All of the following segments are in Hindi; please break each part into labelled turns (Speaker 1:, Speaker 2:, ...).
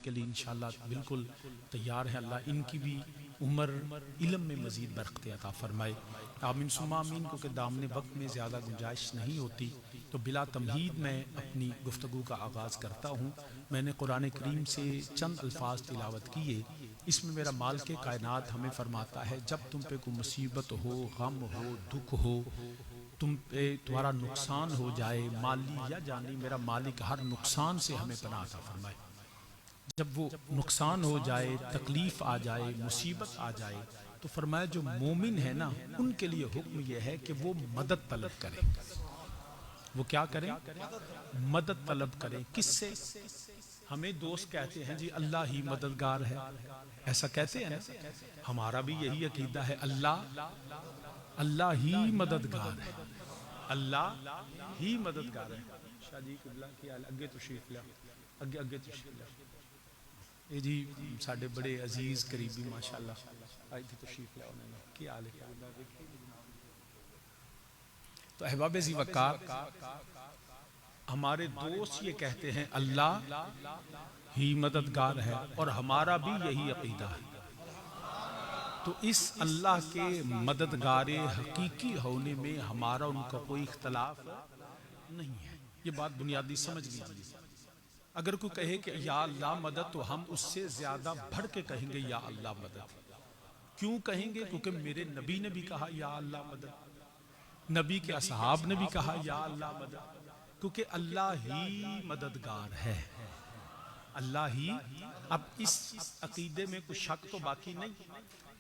Speaker 1: के लिए इंशाअल्लाह बिल्कुल तैयार है। अल्लाह इनकी भी उम्र इल्म में मज़ीद बरकत अता फरमाए। आमीन सुम्मा आमीन। क्योंकि दामने वक्त में ज़्यादा गुंजाइश नहीं होती तो बिला तमहीद मैं अपनी गुफ्तगू का आगाज़ करता हूँ। मैंने कुरान करीम से चंद अल्फाज तिलावत किए। इसमें मेरा माल के कायनात हमें फरमाता है, जब तुम पे कोई मुसीबत हो, गम हो, दुख हो, तुम पे तुम्हारा नुकसान हो जाए माली या जानी, मेरा मालिक हर नुकसान से हमें पनाह अता फरमाए। जब वो नुकसान हो जाए, तकलीफ आ जाए, मुसीबत आ जाए, तो फरमाया जो मोमिन है ना, उनके लिए हुक्म यह है कि वो मदद तलब करें। वो क्या करें? मदद तलब करें। किससे? हमें दोस्त कहते हैं जी अल्लाह ही मददगार है, ऐसा कहते हैं ना। हमारा भी यही अकीदा है, अल्लाह ही मददगार है, अल्लाह ही मददगार है। शाह जी किबला की हाल अगे तशरीफ लिया, अगे अगे तशरीफ लिया। ये जी साडे बड़े अजीज करीबी माशाअल्लाह आज तशरीफ लिया उन्होंने, क्या हाल है? तो अहबाब ज़ी वक़ार हमारे दोस्त ये कहते हैं अल्लाह ही मददगार है, और हमारा भी यही अकीदा है। तो इस अल्लाह के मददगार हकीकी होने में हमारा उनका कोई इख्तलाफ नहीं है। ये बात बुनियादी समझ लीजिए। अगर कोई कहे कि या अल्लाह मदद, तो हम उससे ज्यादा बढ़ के कहेंगे या अल्लाह मदद। क्यों कहेंगे? क्योंकि मेरे नबी ने भी कहा या अल्लाह मदद, नबी के असहाब ने भी कहा या अल्लाह मदद, क्योंकि अल्लाह ही मददगार है, अल्लाह ही। अब इस अकीदे में कुछ शक तो बाकी नहीं।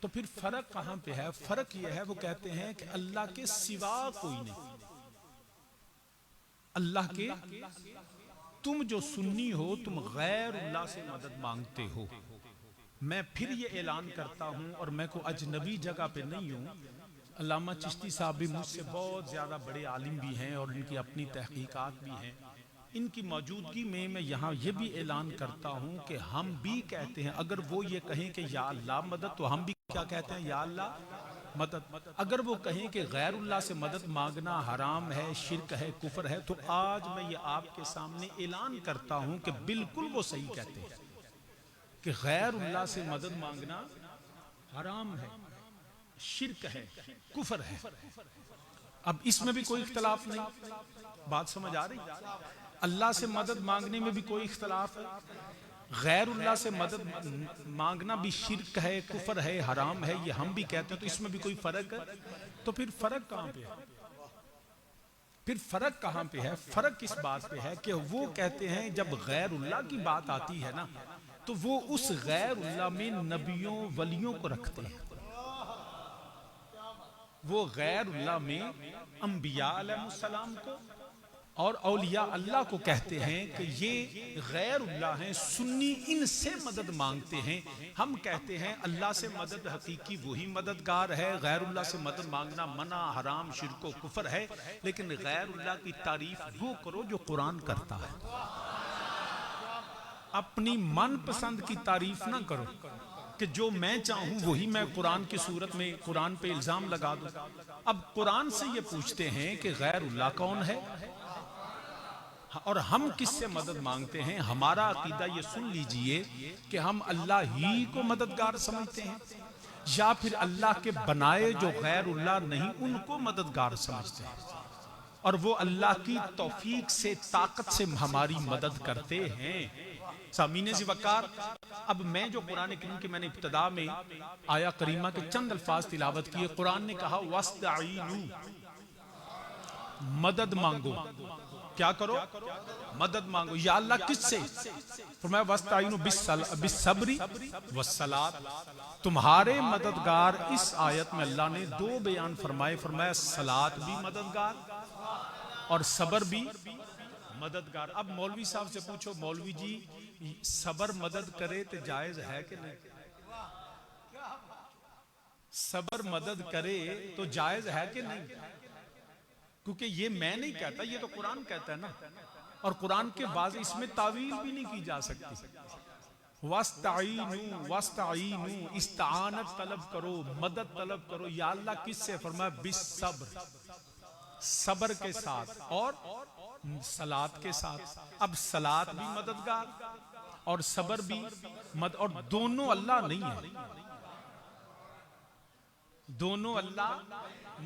Speaker 1: तो फिर फर्क कहां पे है? फर्क यह है, वो कहते हैं कि अल्लाह के सिवा कोई नहीं। अल्लाह के, तुम जो सुन्नी हो, तुम गैर अल्लाह से मदद मांगते हो। मैं फिर ये ऐलान करता हूं, और मैं को अजनबी जगह पे नहीं हूं। अल्लामा चिश्ती साहब भी मुझसे बहुत ज़्यादा बड़े आलिम भी हैं और इनकी अपनी तहकीकात भी हैं। इनकी मौजूदगी में मैं यहाँ ये भी ऐलान करता हूँ कि हम भी कहते हैं, अगर वो ये कहें कि या अल्लाह मदद, तो हम भी क्या कहते हैं? या अल्लाह मदद। अगर वो कहें कि गैरुल्लाह से मदद मांगना हराम है, शिर्क है, कुफर है, तो आज मैं ये आपके सामने ऐलान करता हूँ कि बिल्कुल वो सही कहते हैं कि गैरुल्लाह से मदद मांगना हराम है, शिर्क है, कुफर है। अब इसमें भी कोई इख्तलाफ नहीं। बात समझ आ रही? अल्लाह से मदद मांगने में भी कोई इख्तलाफ है, गैरुल्लाह से मदद मांगना भी शिर्क है, कुफर है, हराम है, ये हम भी कहते हैं। तो इसमें भी कोई फर्क है? तो फिर फर्क कहां पे है? फिर फर्क कहां पे है? फर्क इस बात पे है कि वो कहते हैं जब गैरुल्लाह की बात आती है ना, तो वो उस गैरुल्लाह में नबियों वलियों को रखते हैं। वो गैरुल्लाह में अंबिया अलैहिस्सलाम को और औलिया अल्लाह को कहते हैं कि ये गैरुल्लाह हैं, सुन्नी इनसे मदद मांगते हैं। हम कहते हैं अल्लाह से मदद हकीकी वही मददगार है, गैरुल्लाह से मदद मांगना मना, हराम, शिर्क, कुफर है। लेकिन गैरुल्लाह की तारीफ वो करो जो कुरान करता है, अपनी मनपसंद की तारीफ ना करो कि जो मैं चाहूं वही मैं कुरान की सूरत में कुरान पे इल्जाम लगा दूं। अब कुरान से ये पूछते हैं कि गैरुल्लाह कौन है और हम किससे मदद मांगते हैं। हमारा अकीदा ये सुन लीजिए कि हम अल्लाह ही को मददगार समझते हैं, या फिर अल्लाह के बनाए जो गैरुल्लाह नहीं उनको मददगार समझते हैं, और वो अल्लाह की तौफीक से, ताकत से हमारी मदद करते हैं। सामीने ज़ी वक़ार, अब मैं जो कुरान करीम की मैंने इब्तिदा में आया करीमा के चंद अल्फाज तिलावत किए। कुरान ने कहा वस्तईनु, मदद मांगो। क्या करो? मदद मांगो। या अल्लाह किससे? फरमाया वस्तईनु बिस्सब्री वस्सलात। तुम्हारे मददगार, इस आयत में अल्लाह ने दो बयान फरमाए। फरमाया सलात भी मददगार और सबर भी मददगार। अब मौलवी साहब से पूछो, मौलवी जी सबर मदद करे तो जायज है कि नहीं? सबर मदद करे तो जायज है कि नहीं? क्योंकि ये मैं नहीं कहता, ये तो कुरान कहता है ना, और कुरान के बाद इसमें तावील भी नहीं की जा सकती। वस्तईनु, इस्तानत तलब करो, मदद तलब करो। या अल्लाह किससे? फरमाया बिस्सब्र, सबर के साथ और सलात के साथ। अब सलात भी मददगार और सबर भी और दोनों अल्लाह नहीं है, दोनों अल्लाह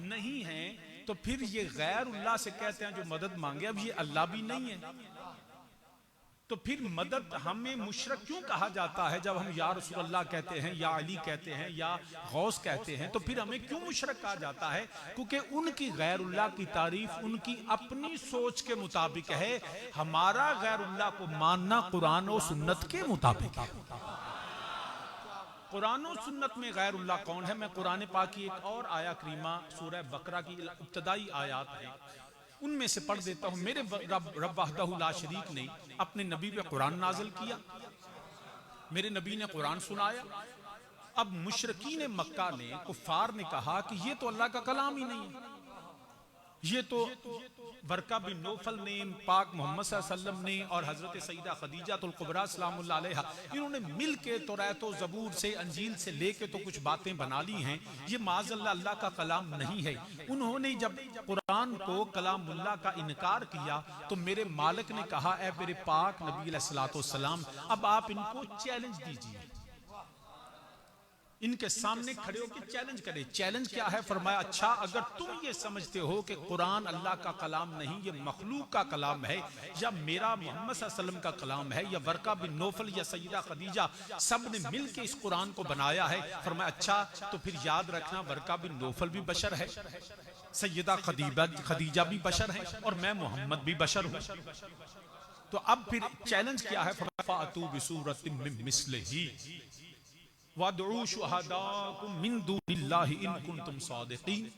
Speaker 1: नहीं है। तो फिर ये गैरुल्लाह से कहते हैं जो मदद मांगे, अब ये अल्लाह भी नहीं है, तो फिर मदद हमें मुशरक क्यों कहा जाता है? जब हम या रसूलल्लाह कहते हैं, या अली कहते हैं, या गौस कहते हैं, तो फिर हमें क्यों मुशरक कहा जाता है? क्योंकि उनकी गैरुल्लाह की तारीफ उनकी अपनी सोच के मुताबिक है, हमारा गैरुल्लाह को मानना कुरान और सुन्नत के मुताबिक है। कुरान और सुन्नत में गैरुल्लाह कौन है? मैं कुरान पाक की एक और आया करीमा सूरह बकरा की इब्तदाई आयात है, उनमें से पढ़ देता हूं। मेरे रब वहदहु ला शरीक ने अपने नबी पे कुरान नाज़िल किया, मेरे नबी ने कुरान सुनाया। अब मुशरिकीन मक्का ने, कुफार ने कहा कि ये तो अल्लाह का कलाम ही नहीं है, ये तो वर्का बिन नौफल ने, पाक मोहम्मद सल्लल्लाहु अलैहि वसल्लम ने और हजरत सईदा खदीजातुल कुबरा सलामुल्लाह अलैहा, इन्होंने मिल के तौरात और ज़बूर से, अंजील से लेके तो कुछ बातें बना ली हैं, ये माज़अल्लाह अल्लाह का कलाम नहीं है। उन्होंने जब कुरान को कलामुल्लाह का इनकार किया तो मेरे मालिक ने कहा, ऐ मेरे पाक नबी अलैहिस्सलातु वस्सलाम, अब आप इनको चैलेंज दीजिए, इनके सामने खड़े होकर चैलेंज करें। चैलेंज क्या है? फरमाया, अच्छा अगर तुम ये समझते हो कि कुरान अल्लाह का कलाम नहीं, ये मखलूक का कलाम है, या मेरा मोहम्मद सल्लल्लाहु अलैहि वसल्लम का कलाम है, या वर्का बिन नौफल या सईदा खदीजा सब ने मिल के इस कुरान को बनाया है, फरमाया अच्छा तो फिर याद रखना वर्का बिन नौफल भी बशर है, सैयदा खदीजा भी बशर है, और मैं मोहम्मद भी बशर हूं। तो अब फिर चैलेंज क्या है? फातू बिसूरतिन मिन मिस्लिही वदऊ शुहदाकुम मिन दूनिल्लाहि इन कुंतुम सादिकीन।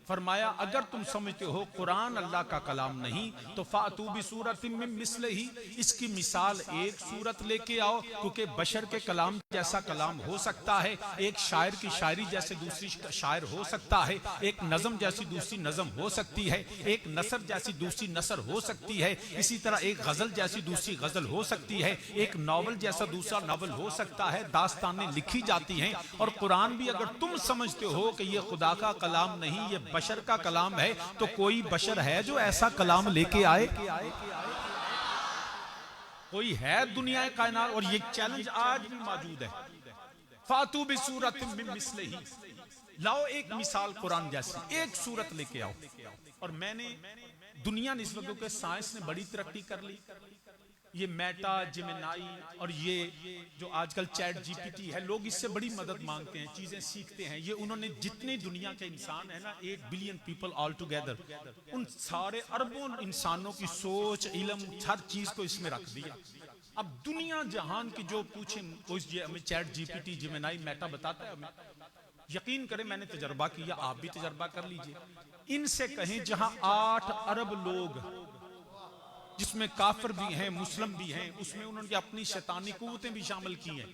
Speaker 1: फरमाया अगर तुम समझते हो कुरान अल्लाह का कलाम नहीं तो फातू बिसूरतिन मिन मिस्लिही, इसकी मिसाल एक सूरत लेके आओ, क्योंकि बशर के कलाम जैसा कलाम हो सकता है, एक शायर की शायरी जैसे दूसरी शायर हो सकता है, एक नज़म जैसी दूसरी नज़म हो सकती है, एक नसर जैसी दूसरी नसर हो सकती है, इसी तरह एक गजल जैसी दूसरी गजल हो सकती है, एक नावल जैसा दूसरा नावल हो सकता है, दास्तानें लिखी जाती हैं। और कुरान भी अगर तुम समझते हो कि ये खुदा का कलाम नहीं, ये बशर का कलाम है, तो कोई बशर है जो ऐसा कलाम लेके आए? कोई है दुनिया कायनात? और ये चैलेंज आज भी मौजूद है। फातू बिसूरतिन मिन मिस्लिही, लाओ एक मिसाल कुरान जैसी, एक सूरत लेके आओ। और मैंने दुनिया ने इस वक्त के साइंस ने बड़ी तरक्की कर ली, ये मेटा, जेमिनाई और ये जो आजकल चैट जीपीटी है, लोग इससे बड़ी मदद मांगते हैं, चीजें सीखते हैं। ये उन्होंने जितने दुनिया के इंसान है ना, 1 बिलियन पीपल ऑल टुगेदर, उन सारे अरबों इंसानों की सोच, इल्म, हर चीज को इसमें रख दिया। अब दुनिया जहान की जो पूछे हमें चैट जीपीटी, जेमिनाई, मेटा बताता है हमें। यकीन करें मैंने तजर्बा किया, आप भी तजर्बा कर लीजिए। इनसे कहें जहां 8 अरब लोग, जिसमें काफिर भी हैं, मुस्लिम भी हैं, उसमें उन्होंने अपनी शैतानी कुव्वतें भी शामिल की हैं,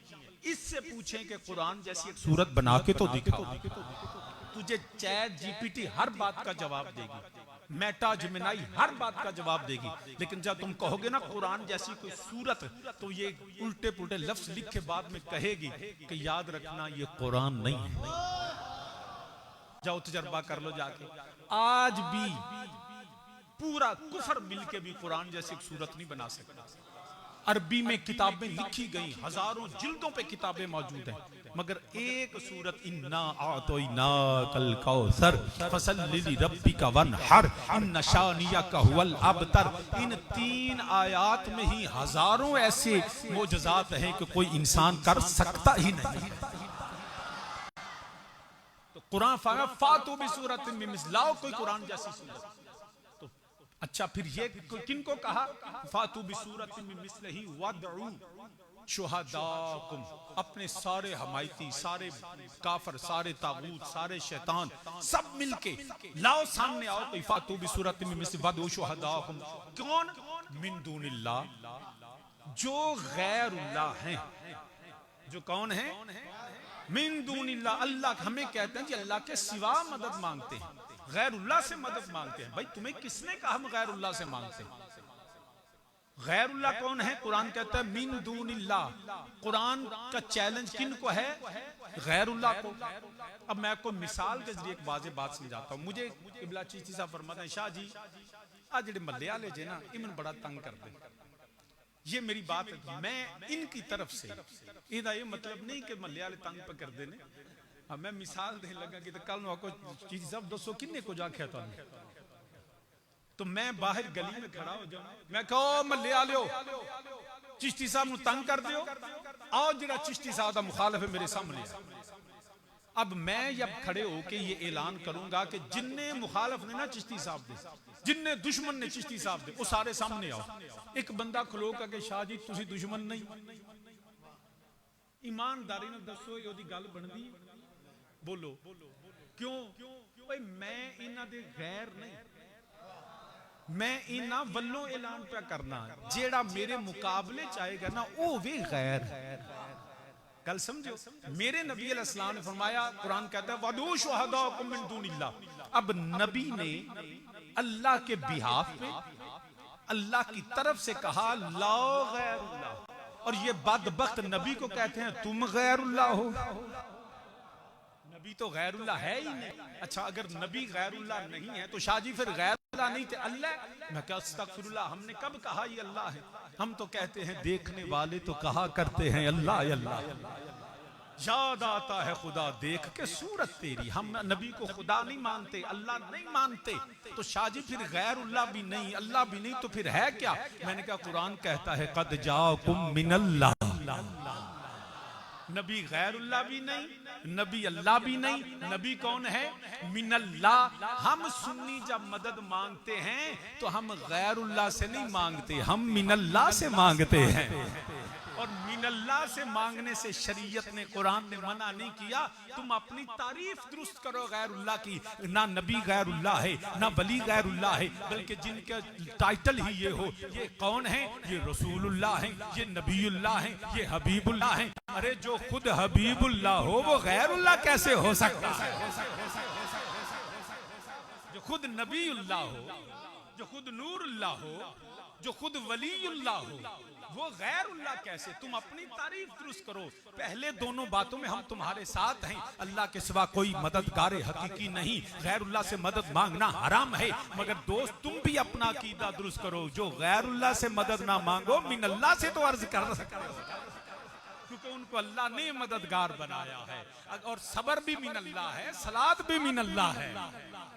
Speaker 1: इससे पूछें कि कुरान जैसी एक सूरत बना के तो दिखाओ। तुझे चैट जीपीटी हर बात का जवाब देगी, मेटा, जेमिनाई हर बात का जवाब देगी, लेकिन जब तुम कहोगे ना कुरान जैसी कोई सूरत, तो ये उल्टे पुल्टे लफ्ज लिख के बाद में कहेगी कि याद रखना ये कुरान नहीं है। जाओ तजर्बा कर लो जाके। आज भी पूरा कुफर मिलके भी कुरान जैसी एक सूरत नहीं बना सकता। अरबी में किताबें लिखी गई, हजारों जिल्दों पे किताबें मौजूद हैं, मगर एक सूरत इन्ना आतोइना कल कौसर फसल्लि लिरब्बिका वनहर इन्न शानियका हुवल अबतर, इन 3 आयात में ही हजारों ऐसे मोजज़ात हैं कि कोई इंसान कर सकता ही नहीं। तो कुरान फातू बिसूरतिन मिन मिस्लिही, लाओ कोई कुरान जैसी सूरत। अच्छा फिर ये किनको कहा? फातू बिसूरतिन मिन मिस्लिही वदऊ शुहदाकुम, अपने सारे हमायती, सारे काफर, सारे तागूत, सारे शैतान सब मिलके लाओ, सामने आओ कोई। फातू बिसूरतिन मिन मिस्लिही वदऊ शुहदाकुम, कौन? मिन दूनिल्लाह, जो गैरुल्लाह हैं। जो कौन है? मिन दूनिल्लाह, अल्लाह। हमें कहते हैं कि अल्लाह के सिवा मदद मांगते हैं, गैरुल्लाह से मदद मांगते हैं। भाई तुम्हें किसने कहा हम गैरुल्लाह से मांगते हैं? गैरुल्लाह कौन है? कुरान कहता है मिन दूनिल्लाह। कुरान का चैलेंज किन को है? गैरुल्लाह को। अब मैं आपको मिसाल के जरिए एक वाज़ेह बात समझाता हूँ। मुझे किबला चिश्ती साहब फरमाते हैं, शाह जी आज जेडे मल्ले वाले जे ना इमन बड़ा तंग करते, ये मेरी बात है, मैं इनकी तरफ से इहदा ये मतलब नहीं कि महल्ले वाले तंग पे करते ने। हाँ, मैं मिसाल देने लगा कि कल नु आको चीज सब दसो किन्ने कुछ आख्या तुहानू, तो मैं बाहर गली में खड़ा हो जाऊं, मैं कहो महल्ले वालियो चिश्ती साहब नु तंग कर दियो, आओ जिहड़ा चिश्ती साहब दा मुखालिफ है मेरे सामने आ। अब मैं जब खड़े होके ये ऐलान करूंगा कि जिन्ने मुखालिफ ने ना चिश्ती साहब दे, जिन्ने दुश्मन ने चिश्ती साहब दे, वो सारे सामने आओ। एक बंदा खलो के शाह जी तुसी दुश्मन नहीं, ईमानदारी ने दसो ये गल बनदी? बोलो क्यों? भाई मैं इन्हां दे गैर नहीं, मैं इन्हां वल्लों ऐलान पे करना, जेड़ा मेरे मुकाबले चाहेगा ना वो वे गैर। गल समझो, मेरे नबी अलैहिस्सलाम ने फरमाया, कुरान कहता है वदू शुहदाकुम मिन दूनिल्लाह। अब नबी ने अल्लाह के बिहाफ पे अल्लाह की तरफ से कहा ला गैरुल्लाह, और ये बदबख्त नबी को कहते हैं तुम गैरुल्लाह हो। नबी तो गैरुल्लाह है ही नहीं। अच्छा अगर नबी गैरुल्लाह नहीं है तो शाह जी फिर गैरुल्लाह नहीं थे अल्लाह? मैं क्या अस्तगफिरुल्लाह, हमने कब कहा ये अल्लाह है? हम तो कहते हैं देखने वाले तो कहा करते हैं अल्लाह अल्लाह, याद आता है खुदा देख के सूरत तेरी। हम नबी को खुदा नहीं मानते, अल्लाह नहीं मानते, तो शाह जी फिर गैरुल्लाह भी नहीं अल्लाह भी नहीं तो फिर है क्या? मैंने कहा कुरान कहता है कद जाकुम मिनल्लाह, नबी गैरुल्लाह भी नहीं, नबी अल्लाह भी नहीं, नबी कौन है? मिनल्लाह। हम सुन्नी जब मदद मांगते हैं तो हम गैरुल्लाह से नहीं मांगते, हम मिनल्लाह से मांगते हैं। और मिनल्लाह से मांगने से शरीयत ने, कुरान ने मना नहीं किया। तुम अपनी तारीफ दुरुस्त करो गैरुल्लाह की, ना नबी गैरुल्लाह है ना वली गैरुल्लाह है, बल्कि जिनका टाइटल ही ये हो, ये कौन है? ये रसूलुल्लाह है, ये नबीउल्लाह है, ये हबीबुल्लाह है। अरे जो खुद हबीबुल्लाह हो वो गैरुल्लाह कैसे हो सकता है? जो खुद नबीउल्लाह हो, जो खुद नूरुल्लाह हो, जो खुद वलीउल्लाह हो, वो गैरुल्लाह कैसे? तुम अपनी तारीफ दुरुस्त करो। पहले दोनों बातों में हम तुम्हारे साथ हैं, अल्लाह के सिवा कोई मददगार हकीकी नहीं, गैरुल्लाह से मदद मांगना हराम है। मगर दोस्त तुम भी अपना अकीदा दुरुस्त करो, जो गैरुल्लाह से मदद ना मांगो मिनल्लाह से तो अर्ज कर सकते, क्योंकि उनको अल्लाह ने मददगार बनाया है। और सबर भी मिनल्लाह है, सलात भी मिनल्लाह है,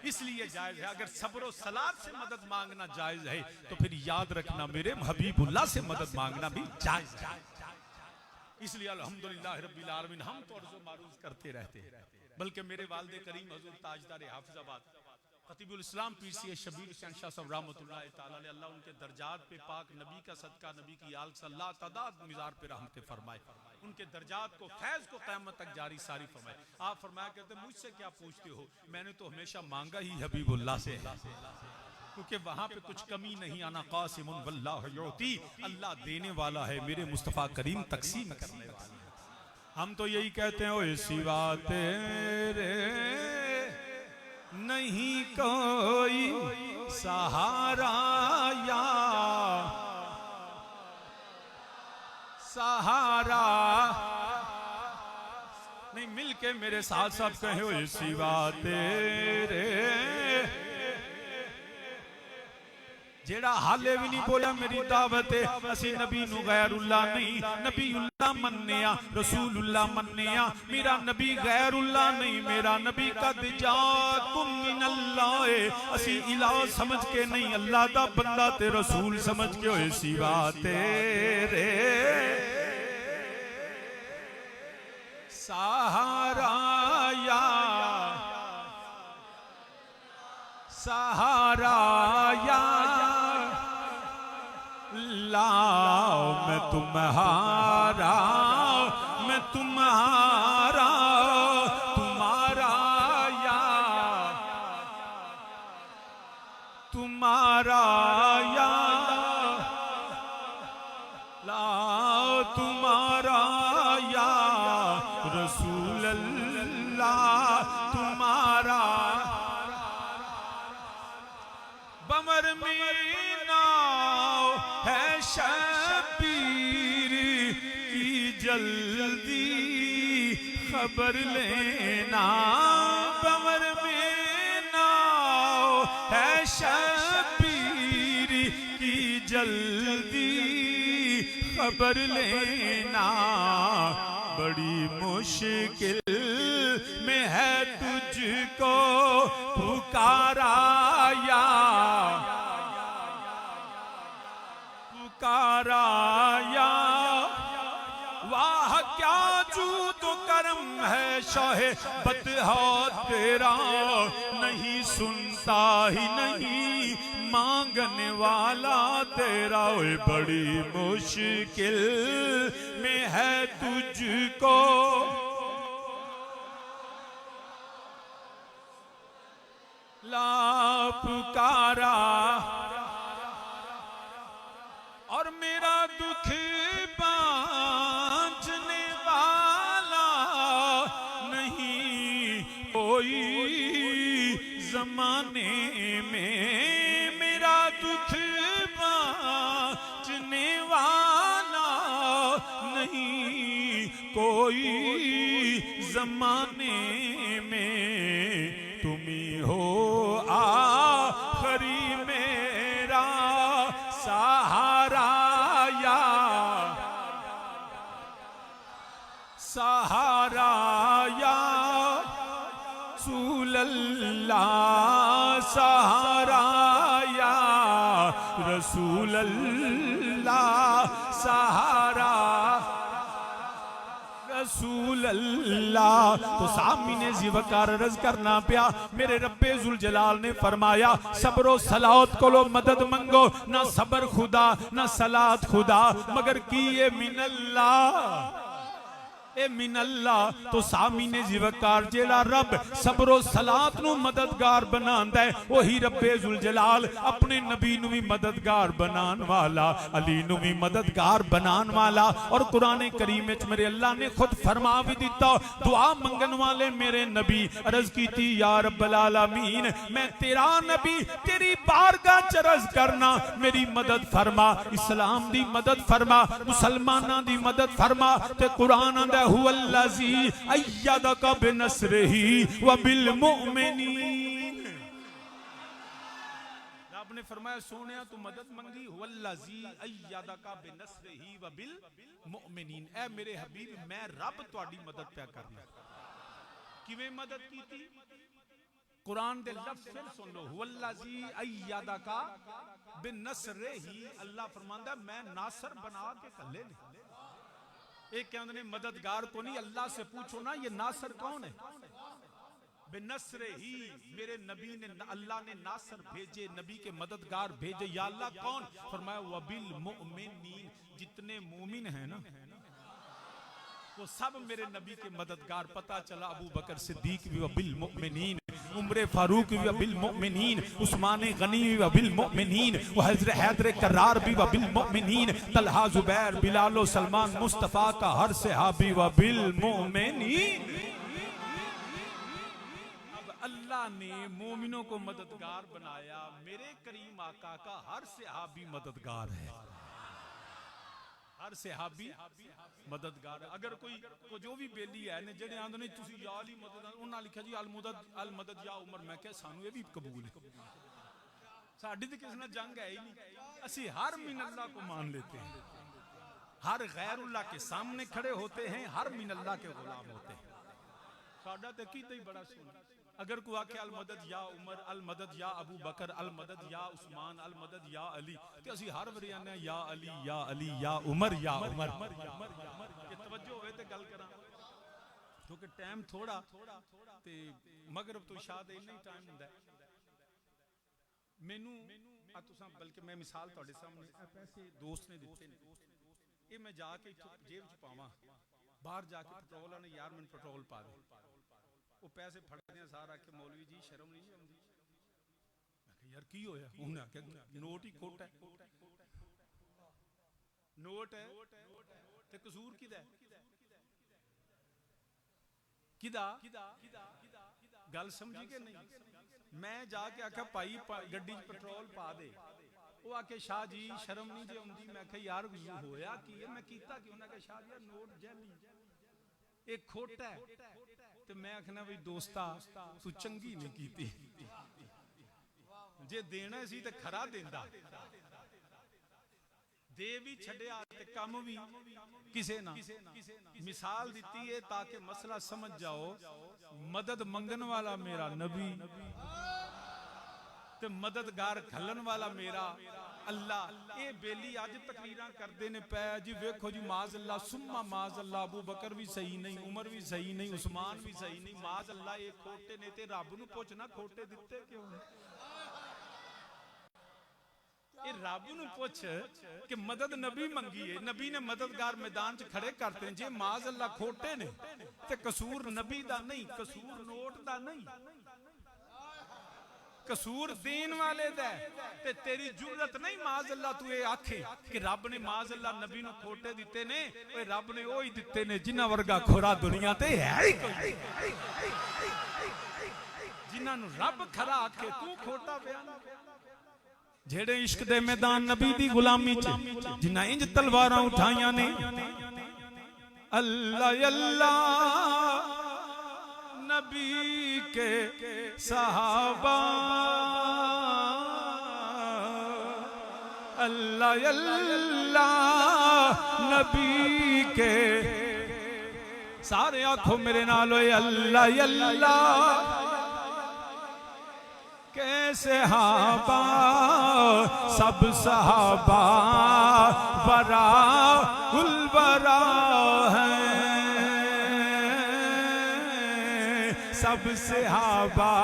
Speaker 1: इसलिए जायज है। अगर सब्र और सलात से मदद मांगना जायज है तो फिर याद रखना मेरे हबीबुल्लाह से मदद मांगना भी जायज है। इसलिए अल्हम्दुलिल्लाह रब्बिल आलमीन हम तो अर्ज़ो मारूफ करते रहते हैं। बल्कि मेरे वालिद करीम हुजूर ताजदार हाफिजाबाद खतीबुल इस्लाम पीर सी शबीर हुसैन शाह साहब रहमतुल्लाह तआला अलैह, अल्लाह उनके दर्जात पे पाक नबी का सदका, नबी की आल से अल्लाह तादाद मिज़ार पे रहमतें फरमाए, उनके दर्जात को फैज़ को क़यामत तक जारी सारी फरमाए। आप फरमाया करते मुझसे क्या पूछते हो, मैंने तो हमेशा मांगा ही हबीबुल्लाह से, क्योंकि वहां पे कुछ कमी नहीं। आना कासिमुन वल्लाहु युती, अल्लाह देने वाला है, मेरे मुस्तफ़ा करीम तकसीम करने वाला। हम तो यही कहते हैं ओए सिवा तेरे नहीं कोई सहारा या सहारा नहीं, मिलके मेरे साथ साथ कहे ओए सिवा तेरे, जेड़ा हाले भी नहीं बोला मेरी दावत है, असी नबी नु गैरुल्लाह नहीं, नबीउल्लाह मन्निया, रसूलुल्लाह मन्निया, मेरा नबी गैरुल्लाह नहीं, मेरा नबी कद जाकुम मिनल्लाह, असी इलाह समझ के नहीं, अल्लाह दा बंदा ते रसूल समझ के होए सिवा तेरे सहारा या सहारा या लाओ, मैं तुम्हारा, मैं तुम्हारा, तुम्हारा या तुम्हारा या लाओ, तुम्हारा या रसूल अल्लाह, तुम्हारा बमर में नाव है शबीर की जल्दी खबर लेना, बमर में नाव है शबीर की जल्दी खबर लेना, बड़ी मुश्किल में है तुझको पुकारा या पुकारा या। वाह क्या जूद करम है शाहे बतहा तेरा, नहीं सुनता ही नहीं मांगने वाला तेरा। ओए बड़ी मुश्किल में है तुझको ला पुकारा, और मेरा दुख बांझने वाला नहीं कोई जमाने में, मेरा दुख बांझने वाला नहीं कोई जमाने में। तुम्ही हो आखरी मेरा सहारा या सहारा या रसूल अल्लाह, सहारा या रसूल अल्लाह, सहारा रसूल अल्लाह। तो सामने ज़िवकार अर्ज करना पिया, मेरे रब्बे जुल जलाल ने फरमाया सब्रो सलात को लो मदद मंगो, ना सबर खुदा ना सलात खुदा मगर की ये मिनल्लाह, ए मिनल्लाह। तो सामने ज़िवकार जेड़ा रब सब्रो सलात नू मददगार बनांदा है, वही रब्बे जुल जलाल अपने नबी नू भी मददगार बनान वाला, अली नू भी मददगार बनान वाला। और कुरान करीम में मेरे अल्लाह ने खुद फरमा भी दिता, दुआ मंगन वाले मेरे नबी अर्ज की थी या रब्बल आलमीन, मैं तेरा नबी तेरी बारगाह च अर्ज करना मेरी मदद फरमा, इस्लाम दी मदद फरमा, मुसलमाना दी मदद फरमा। ते कुरान आंदा हुवल्लज़ी अय्यदका बिनस्रिही व बिल मुमिनीन। रब ने फरमाया सोनिया तू मदद मंगी, हुवल्लज़ी अय्यदका बिनस्रिही व बिल मुमिनीन। ए मेरे हबीब मैं रब तुम्हारी मदद पे करना। किवें मदद की थी? कुरान दे लफ्ज़ फिर सुन लो, हुवल्लज़ी अय्यदका बिनस्रिही। अल्लाह फरमांदा मैं नासर बना के कल्ले ने। एक कहते ने मददगार को नहीं, अल्लाह से पूछो ना ये नासर कौन है। बिनस्रे ही मेरे नबी ने, अल्लाह ने नासर भेजे, नबी के मददगार भेजे। या अल्लाह कौन? फरमाया वबिल मुमिनीन, जितने मोमिन हैं ना वो सब मेरे नबी के मददगार। पता चला अबू बकर सिद्दीक भी वबिल मुमिनीन, उमर फारूक भी वबिल मुमिनीन, उस्मान गनी भी वबिल मुमिनीन, हज़रत हैदर करार भी वबिल मुमिनीन, तलहा जुबैर बिलाल सलमान मुस्तफ़ा का हर सहाबी वबिल मुमिनीन। अब अल्लाह ने मोमिनों को मददगार बनाया, मेरे करीम आका का हर सहाबी मददगार है, हर सहाबी मददगार। अगर कोई जो भी बेली है ने जेडे आंदे ने तुसी या अली मदद, उन्हां लिखा जी अल मदद या उमर। मैं क्या सानू ये भी कबूल है, साडी ते किसी नाल जंग है ही नहीं। असी हर मिनल्लाह को मान लेते हैं, हर गैरुल्लाह के सामने खड़े होते हैं, हर मिनल्लाह के गुलाम होते हैं। साडा ते कीता ही बड़ा सोना। अगर कोई आखे अल मदद या उमर, अल मदद या अबू बकर, अल मदद या उस्मान, अल मदद या अली, ते असी हर बारी आने या अली या अली या उमर या उमर। ये तवज्जो होवे ते गल करा, क्योंकि टाइम थोड़ा ते मगरब तो इशा दे इन्ना ही टाइम हुंदा है। मैनू आ तुसां, बल्कि मैं मिसाल तुहाडे सामने पैसे दोस्त ने दिते ने, ये मैं जाके जेब च पावां, बाहर जाके पेट्रोल आने यार मैनू पेट्रोल पा दे, वो पैसे फड़दे सारा के मौलवी जी शर्म नहीं आउंदी। मैं कहा यार की होया? उन्हें आख्या नोट ही खोटा है, नोट है ते कसूर किदा है? किदा गल समझी के नहीं? मैं जाके आख्या भाई गड्डी च पेट्रोल पा दे, वो आके शाह जी शर्म नहीं जे आउंदी। मैं आख्या यार होया की है, मैं कीता की? उन्हें आख्या शाह जी यार नोट जैली एक खोटा है। ते मैं आखना भाई दोस्ता तू चंगी नहीं कीती, जे देना सी ते खरा देंदा, दे भी छड़िया ते कम भी किसे ना। मिसाल दी है ताकि मसला समझ जाओ। मदद मंगन वाला मेरा नबी ते मददगार घलन वाला मेरा अल्लाह। ये बेली अज तकरीर करते ने पै जी वेखो जी माज अल्लाह सुम्मा माज अल्लाह अबू बकर भी सही नहीं, उमर भी सही नहीं, उस्मान भी सही नहीं, माज अल्लाह ये खोटे ने। ते रब नूं पुछना खोटे दिते क्यों ने? ये रब नूं पुछ कि मदद नबी मंगी है, नबी ने मददगार मैदान च खड़े करते हैं। जे माज अल्लाह खोटे ने ते कसूर नबी दा नहीं, कसूर नोट दा नहीं, कसूर देन वाले दा। ते तेरी जुरत नहीं माज अल्लाह तू ये आखे कि रब ने माज अल्लाह नबी नूं खोटे दिते ने। ओए रब ने ओही दिते ने जिन्हां वर्गा खोरा दुनिया ते है ही कोई। जिन्हां नूं रब खरा आखे तू खोटा बयान। जेड़े इश्क दे मैदान नबी दी गुलामी च जिन्हां इंज तलवारां उठाइयां ने। अल्लाह अल्लाह नबी के सहाबा, अल्लाह अल्लाह नबी के सारे आखो मेरे नाल अल्लाह अल्लाह के सहाबा। सब सहाबा बरा उल बरा है, सब सहाबा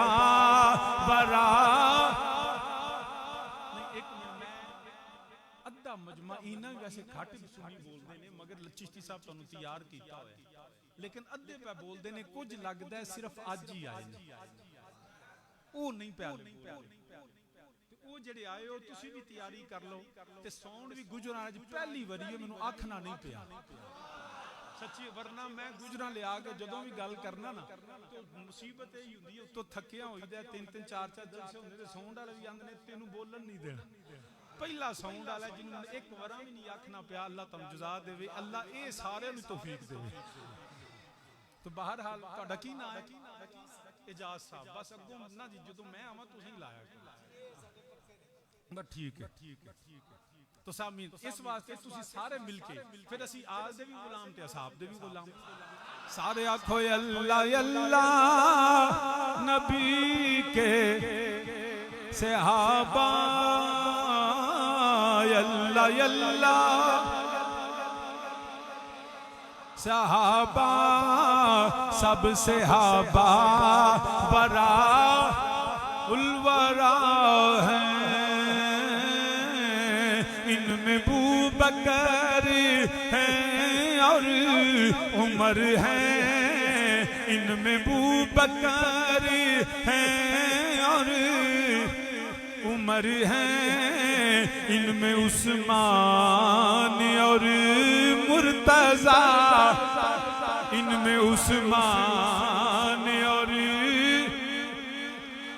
Speaker 1: बरा। एक अद्धा मजमा इना वैसे घट सुनी बोलते ने मगर चिश्ती साहब तुहानू तैयार किया होया, लेकिन अद्धे पे बोलते ने कुछ लगता है सिर्फ अज ही आए ने। वो नहीं प्यार वो जेडे आए हो तुसी भी तैयारी कर लो ते साउंड भी गुजरां पहली बारी मैनू आखना नहीं पिया सच्ची। वरना मैं गुजरां लिया के जदों भी गल करना ना तो मुसीबत यही हुंदी है। उत्तों थकिया होईदा 3-3 4-4 जलसे हुंदे ते साउंड वाले भी आंदे ने तेनू बोलन नहीं देना। पहला साउंड वाला जिन्हों एक बार भी नहीं आखना पिया। अल्लाह तुहानू जज़ा देवे, अल्लाह ये सारे नूं तौफीक देवे। तो बहरहाल तुहाडा की नाम है? एजाज साहब। बस अगों ना जी जो मैं आवां तुसीं लाया बस ठीक है, ठीक है, ठीक है। तो सामीन इस वास्ते तुसीं सारे मिलके फिर असीं आल दे भी गुलाम ते असाब दे भी गुलाम सारे आखो अल्लाह अल्लाह नबी के सहाबा, अल्लाह अल्लाह सहाबा। सब सहाबा बरा उलवरा है, इनमें बू बकर है और उमर है, इनमें बू बकर है और उमर है, इनमें उस्मान और मुर्तजा, इनमें उस्मान और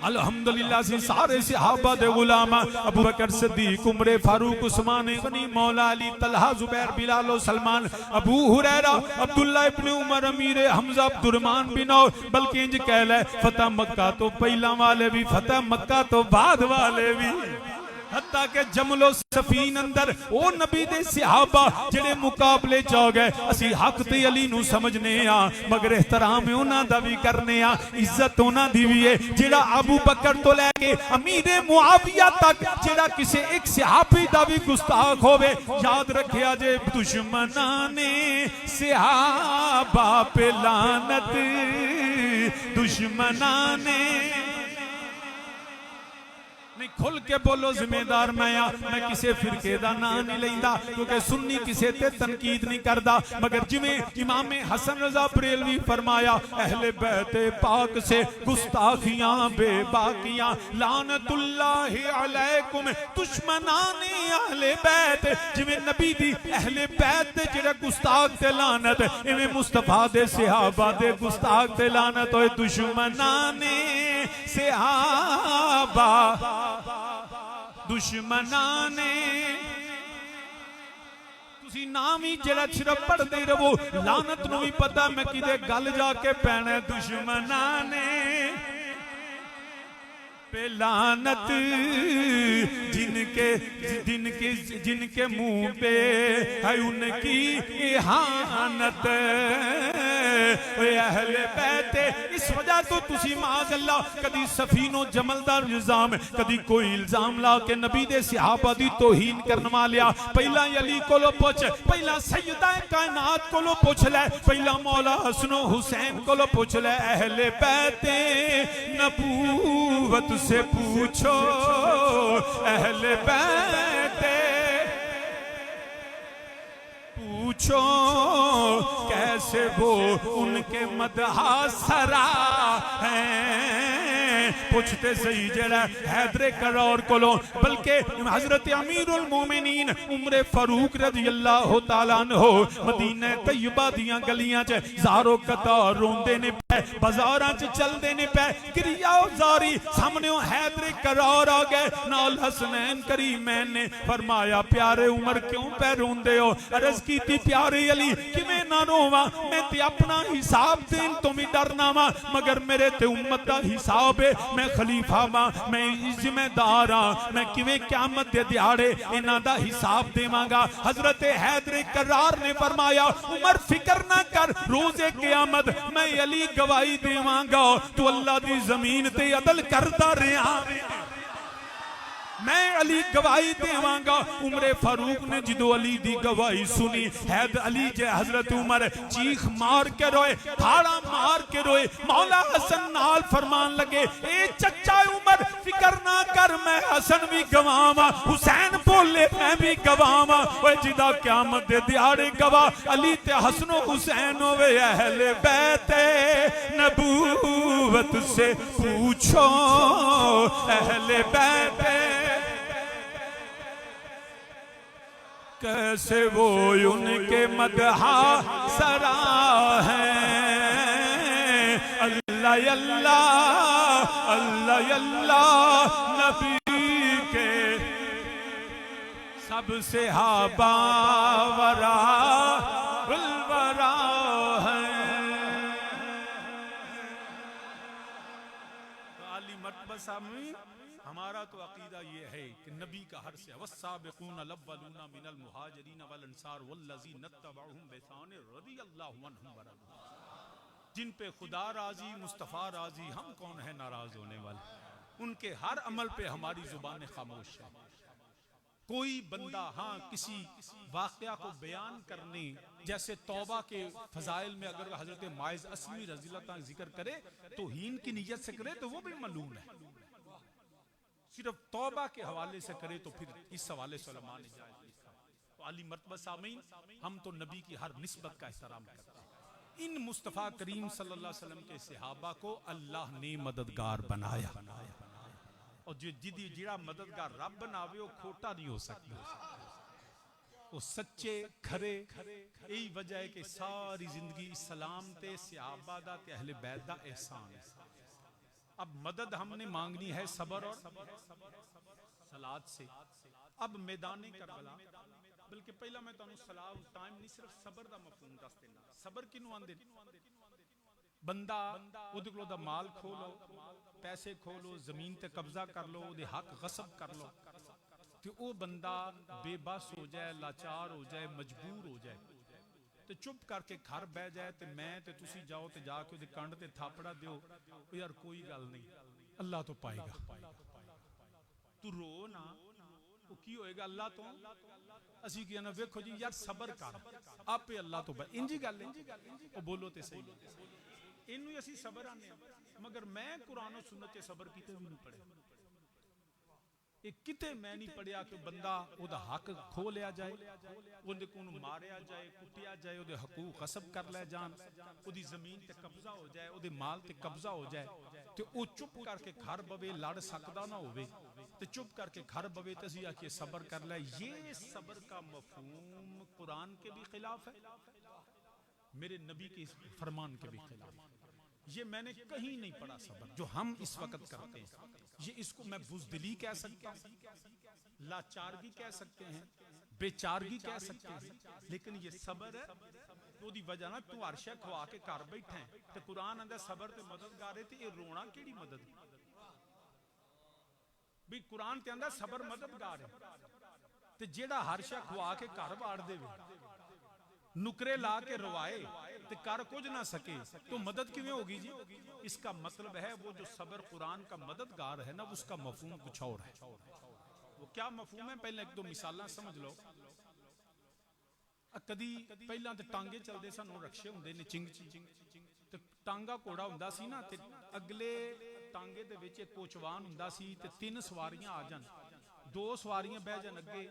Speaker 1: अल्हम्दुलिल्लाह से सारे सहाबा दे गुलाम अबू बकर सिद्दीक उमर फारूक उस्मान गनी मौला अली तलहा जुबैर बिलाल और सलमान अबू हुरैरा अब्दुल्ला इब्न Umar Amir Hamza Abdurrahman bin of. बल्कि इंज कह ले फतेह मक्का तो पहला वाले भी फतेह मक्का तो बाद वाले भी हत्ता के जमलो सफीन अंदर ओ नबी दे सहाबा जेड़े मुकाबले च आ गए। असी हक ते अली नू समझने आ मगर एहतराम उन्हां दा भी करने आ, इज्जत उन्हां दी भी है। जेड़ा अबू बकर तो लेके अमीर मुआविया तक जेड़ा किसी एक सहाबी दा भी गुस्ताख होवे याद रखिया जे दुश्मना ने सहाबा पे लानत, दुश्मना ने नहीं खुल के बोलो जिम्मेदार मैं किसी फिरके दा नाम नहीं लेंदा क्योंकि सुन्नी किसी ते तनकीद नहीं करदा। मगर जिवें इमाम हसन रजा बरेलवी फरमाया अहले बैत पाक से गुस्ताखियां बेबाकियां लानतुल्लाहि अलैकुम दुश्मनाने अहले बैत। जिवें नबी दी अहले बैत दे जेड़ा गुस्ताख ते लानत इवें मुस्तफा दे सहाबा दे गुस्ताख ते लानत होए दुश्मनाने सहाबा, दुश्मना ने तुसी नाम ही जेड़ा सिर्फ पढ़ते रहो लानत नूं भी पता मैं किदे गल जाके पैना। दुश्मना ने पे लानत, जिनके जिनके जिनके मुंह पे है उनकी इहानत। अहले बैते इस वजह तो तुसी माज़अल्लाह कदी सफीनो जमल दा इल्जाम, कदी कोई इल्जाम ला के नबी दे सहाबा दी तौहीन करन वालिया पहला अली कोलो पुछ, पहला सैयदा कायनात कोलो पुछ ले, पहला मौला हसन हुसैन कोलो पुछ ले। अहले बैते नबूवत से पूछो, अहले बैते पूछो कैसे वो उनके मदहा सरा हैं। पूछते सही जरा हैदर करार कोलो, बल्कि हजरत अमीरुल मोमिनीन उमर फारूक रज़ियल्लाहु ताला अन्हु मदीना तैयबा दियां गलियां च ज़ारो कतार रोंदे ने पे, बाजारां च चलदे ने पे, क्रिया जारी सामने हैदर करार आ गए नाल हसनैन करीमैन ने फरमाया प्यारे उमर क्यों पे रोंदे हो? अर्ज की प्यारे अली किवें ना रोवां, मैं ते अपना हिसाब देन तो भी डरना वा, मगर मेरे ते उम्मत दा हिसाब है, मैं खलीफा वा, मैं जिम्मेदार हाँ, मैं किवें क़यामत दे दिहाड़े इन्हां दा हिसाब देवांगा। हजरत हैदर करार ने फरमाया उमर फिक्र ना कर, रोज़े क़यामत मैं अली गवाही देवांगा, तू अल्लाह दी जमीन ते अदल करदा रहा, मैं अली गवाही देवांगा। उमर फारूक ने जो अली दी गवाही सुनी, हैद अली जे हजरत उमर चीख मार के रोए, थाड़ा मार के रोए। मौला हसन नाल फरमान लगे ए चचा उमर फिक्र ना कर, मैं हसन भी गवावा, हुसैन बोले मैं भी गवावा, ओए जिदा क़यामत दे दिहाड़े गवाह अली ते हसनो हुसैन होवे। अहले बैते नबूवत से पूछो, अहले बैते कैसे वो उनके मदहा सरा हैं। अल्लाह अल्लाह अल्लाह अल्लाह नबी के सबसे हाबावरा उलवरा हैं। आली मतबा सामी हमारा तो अकीदा ये है कि नबी का हर से वस्साबिकून अल-अव्वलून मिनल मुहाजिरीन वल अंसार वल्लज़ीना तबअहुम बिइहसान रज़ियल्लाहु अन्हुम व रज़ू। जिन पे खुदा राजी मुस्तफ़ा राजी, हम कौन है नाराज होने वाले? उनके हर अमल पे हमारी जुबान खामोश है। कोई बंदा हाँ किसी वाक़या को बयान करने, जैसे तौबा के फजाइल में अगर हजरत माइज अस्मी रज़ियल्लाहु अन्हु जिक्र करे तो हीन की नीयत से करे तो वो भी मलून है। सिर्फ तौबा के हवाले से करे तो फिर इस हवाले से उलमा ने जायज़ लिखा। तो अली मर्तबा सामीन, हम तो नबी की हर निस्बत का एहतराम करते हैं। इन मुस्तफ़ा करीम सल्लल्लाहु अलैहि वसल्लम के सहाबा को अल्लाह ने मददगार बनाया, और जो जिदी जिड़ा मददगार रब बनावे वो खोटा नहीं हो सकता, वो सच्चे खरे। यही वजह है कि सारी जिंदगी सलाम ते सहाबा दा ते अहले बैत दा एहसान है। अब मदद हमने मांगनी है सबर और सलाद से। अब मैदान करबला, बल्कि पहला मैं तुहानू सलाद टाइम नहीं सिर्फ सबर दा मफहूम दस देना। सबर किनू आंदे? बंदा उहदे कोलों दा माल खो लो, पैसे खो लो, जमीन ते कब्जा कर लो, उहदे हक गसब कर लो, तो वो बंदा बेबस हो जाए, लाचार हो जाए, मजबूर हो जाए, तो चुप करके घर बह जाए, तो मैं ते तुसी जाओ ते जाके उहदे कंड ते थापड़ा दियो, यार कोई गल नहीं, अल्लाह तो पाएगा। तू रो ना, वो की होएगा अल्लाह तो। असी कहना वेखो जी यार सबर कर, आपे अल्लाह तो इंजी गल है, बोलो ते सही, इनू असी सबर आने, मगर मैं कुरान और सुन्नत ते सबर किते भी नहीं पढ़े। किते मैं नहीं पढ़िया कि बंदा ओदा हक खो लिया जाए, उहदे कोल मारिया जाए, कुटिया जाए, उहदे हकूक गसब कर ले जान, उहदी जमीन ते कब्जा हो जाए, उहदे माल ते कब्जा हो जाए, तो वो चुप करके घर बवे, लड़ सकदा ना होवे, तो चुप करके घर बवे तो असीं आखिए सबर कर ले। ये सबर का मफहूम कुरान के भी खिलाफ है, मेरे नबी के फरमान के भी खिलाफ है। ये मैंने कहीं नहीं पढ़ा सबर जो हम इस वक्त करते हैं। ये इसको मैं बुज़दिली कह सकता हूँ, लाचारगी कह सकते हैं, बेचारगी कह सकते हैं, लेकिन ये सबर है। तो दी वजह ना तू अर्शा खवा के घर बैठा है, तो कुरान आंदा सबर ते मददगार है, ते ये रोना केड़ी मदद? ਵੀ ਕੁਰਾਨ ਤੇ ਆਂਦਾ ਸਬਰ ਮਦਦਗਾਰ ਹੈ, ਤੇ ਜਿਹੜਾ ਹਰ ਸ਼ੈ ਖਵਾ ਕੇ ਘਰ ਵਾੜ ਦੇਵੇ, नुकरे ला के रवाए तो कर कुछ ना सके, तो मदद किवें होगी जी? इसका मतलब है वो जो सबर कुरान का मददगार है ना, उसका मफहूम कुछ और है। वो क्या मफहूम है? पहले एक दो मिसालां समझ लो। कदी पहला तो टांगे चलते सन, रक्शे होंदे ने चिंग ते टांगा घोड़ा हुंदा सी ना, ते अगले टांगे दे विच एक कोचवान हुंदा सी, ते 3 सवारियां आ जान, 2 सवारियां बह जान अगे,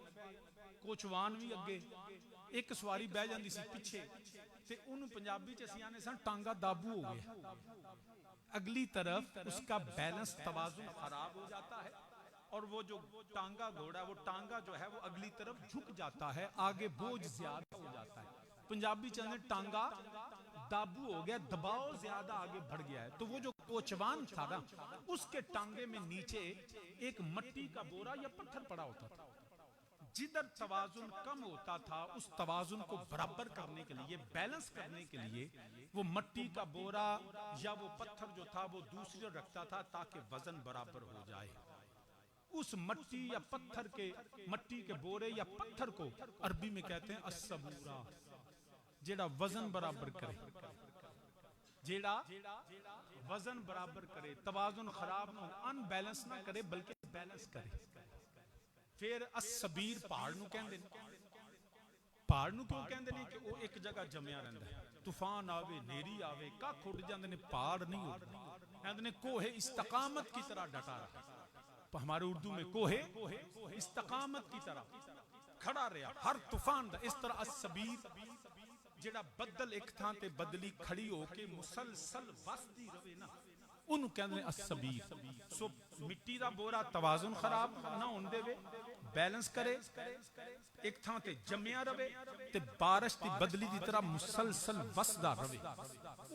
Speaker 1: कोचवान भी अगे, एक सवारी बह जाती सी पिछे, ते उन्होंने पंजाबी च असीं आने सन टांगा दाबू हो गया। अगली तरफ उसका बैलेंस तवाजुन खराब हो जाता है, और वो जो टांगा घोड़ा, वो टांगा जो है वो अगली तरफ झुक जाता है, आगे बोझ ज्यादा हो जाता है। पंजाबी चलने टांगा दाबू हो गया, दबाव ज्यादा आगे बढ़ गया है। तो वो जो कोचवान था ना, उसके टांगे में नीचे एक मट्टी का बोरा या पत्थर पड़ा होता था। जिधर तवाजुन कम होता था, उस तवाजुन को बराबर करने के लिए, बैलेंस करने के लिए, वो मट्टी का बोरा या वो पत्थर जो था वो दूसरी ओर रखता था, ताकि वजन बराबर हो जाए। उस मट्टी या पत्थर के, मट्टी के बोरे या पत्थर को अरबी में कहते हैं अस्सबूरा, जेड़ा वजन बराबर करे, जेड़ा वजन बराबर करे, तवाजुन खराब ना, अनबैलेंस ना करे, बल्कि बैलेंस करे। फिर असबीर पहाड़ नूं कहंदे ने। पहाड़ नूं क्यों कहंदे ने? कि वो एक जगह जमया रहिंदा है, तूफान आवे, नेरी आवे, कख उड़ जांदे ने, पहाड़ नहीं उड़दे। कहंदे ने कोहे इस्तकामत की तरह डटा रहा। हमारे उर्दू में कोहे इस्तकामत की तरह खड़ा रहा हर तूफान दा। इस तरह असबीर जेड़ा बदल एक थां ते बदली खड़ी होके मुसलसल वसदी रवे ना, उन्होंने कहते हैं असबीर। सो मिट्टी का बोरा तवाजुन खराब ना होने देवे, बैलेंस करे, एक थां ते जमया रवे, ते बारिश की बदली की तरह मुसलसल वसदा रवे।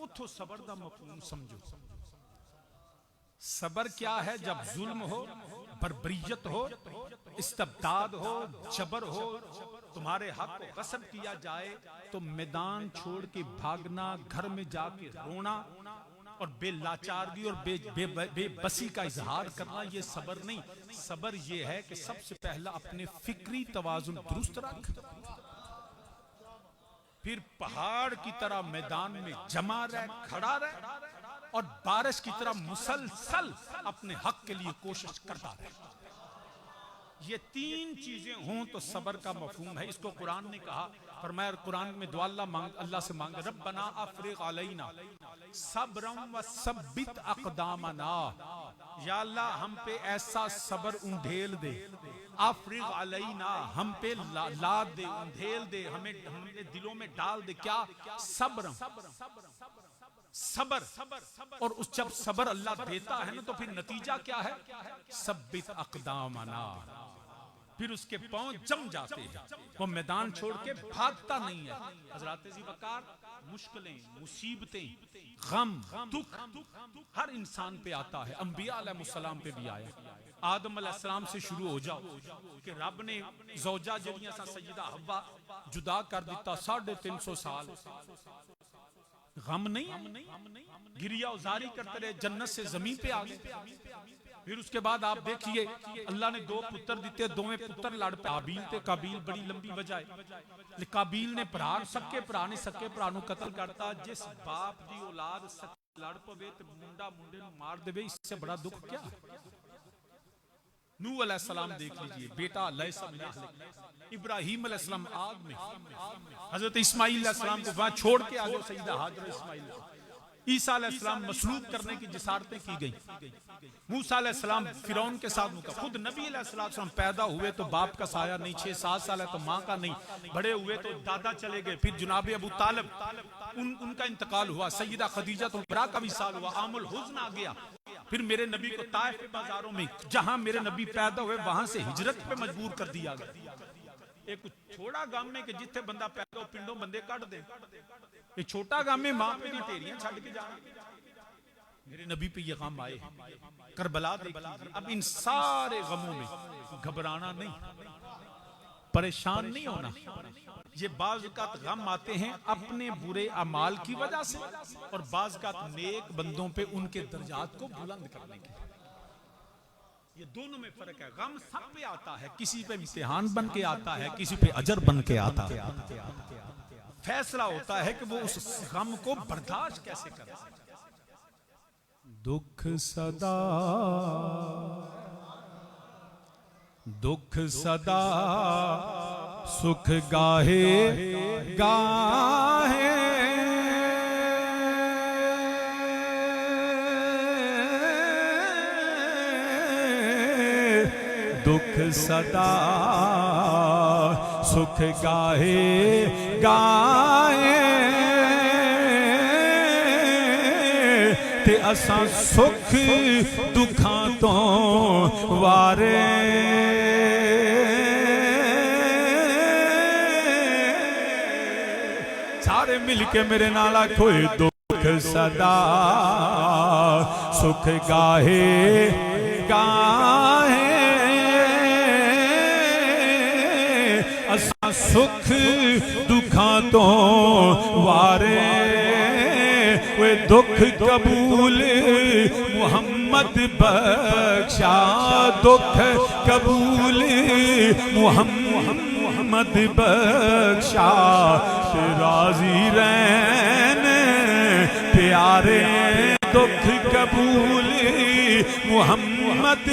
Speaker 1: उथों सबर दा मफहूम समझो। सबर क्या है? जब जुल्म हो, बर्बरियत हो, इस्तबदाद हो, जबर हो, तुम्हारे हक को गस्ब किया जाए, तो मैदान छोड़ के भागना, घर में जाके रोना और बेलाचारगी और बेबसी का इजहार करना, ये सबर नहीं। सबर ये है कि सबसे पहला अपने फिक्री तवाजुन दुरुस्त रख, फिर पहाड़ की तरह मैदान में जमा रह, खड़ा रह, और बारिश की तरह मुसलसल अपने हक के लिए कोशिश करता रहे। ये 3 चीजें हों तो सबर का मफहूम है। इसको कुरान ने कहा, फरमाया कुरान में दुआ अल्लाह से मांग, रब्बना अफ्रिग अलैना सब्रम व सब्बित अक़दामना, या अल्लाह हम पे ऐसा सबर उंधेल दे। अफ्रिग अलैना, हम पे लाद दे, उंधेल दे, हमें हमने दिलों में डाल दे। क्या? सब्रम, सबर। और उस जब सबर अल्लाह देता है ना, तो फिर नतीजा क्या है? सब्बित अक़दामना, फिर उसके पांव जम जाते हैं, वो मैदान छोड़ के भागता नहीं है। हज़रत जी वकार, मुश्किलें, मुसीबतें, गम, दुख हर इंसान पे आता है। अंबिया अलैहिस्सलाम पे भी आया। आदम अलैहिस्सलाम से शुरू हो जाओ कि रब ने ज़ौजा जड़ियां सा सैयदा हव्वा जुदा कर दिता, 350 साल गम नहीं, गिरिया उजारी करते रहे, जन्नत से जमीन पे आ गए। फिर उसके बाद आप देखिए, अल्लाह ने 2 पुत्र दिते, दोवें पुत्र लड़ पे। काबील ते काबील बड़ी लंबी वजह है। काबील ने भरा, सके भरा ने सके भरा नूं कतल करता। जिस बाप दी औलाद लड़ पवे ते मुंडा मुंडे नूं मार देवे, इससे बड़ा दुख क्या? नूह अलैहिस्सलाम देख लीजिए, बेटा इब्राहीम अलैहिस्सलाम आग में, हजरत इस्माइल अलैहिस्सलाम को वहां छोड़ के आ गए, सैयदा हाजरा इस्माइल। ईसा अलैहिस्सलाम मसलूब करने की जिसारतें की गई। मूसा अलैहिस्सलाम फिरौन के साथ मुका। खुद नबी अलैहिस्सलाम पैदा हुए तो बाप का साया नहीं, 6-7 साल है तो माँ का नहीं, बड़े हुए तो दादा चले गए। फिर जनाब अबू तालिब उनका इंतकाल हुआ, सैयदा खदीजा तो का विसाल हुआ, आमुल हुज़्न आ गया। फिर मेरे नबी को ताइफ के बाजारों में, जहां मेरे नबी पैदा हुए, वहां से हिजरत पे मजबूर कर दिया गया। एक छोटा गांव में कि जिथे बंदा पैदा हो, पिंडों बंदे काट दे। ये छोटा गांव में मां पे दी ढेरियां छड़ के जा। मेरे नबी पे ये गम आए, करबला देखिए। अब इन सारे गमों में घबराना नहीं, परेशान नहीं होना। ये बाज़-औक़ात गम आते हैं अपने बुरे अमाल की वजह से, और बाज़-औक़ात नेक बंदों पे उनके दर्जात को बुलंद करने के लिए। ये दोनों में फर्क है। गम सब पे आता है, किसी पे इम्तिहान बन के आता है, किसी पे अजर बन के आता है। फैसला होता है कि वो उस गम को बर्दाश्त कैसे करे। दुख सदा सुख गाहे गाहे, दुख सदा सुख गाहे गाए, ते असां सुख दुखां तो वारे, सारे मिलके मेरे नाल आखो, दुख सदा सुख गाहे गाहे, असां सुख दुखां तो वारे, वे दुख कबूल मुहम्मद बख्शा, दुख कबूल मुहम्मद बख्शा, राजी रहन प्यारे, दुख कबूल मुहम्मद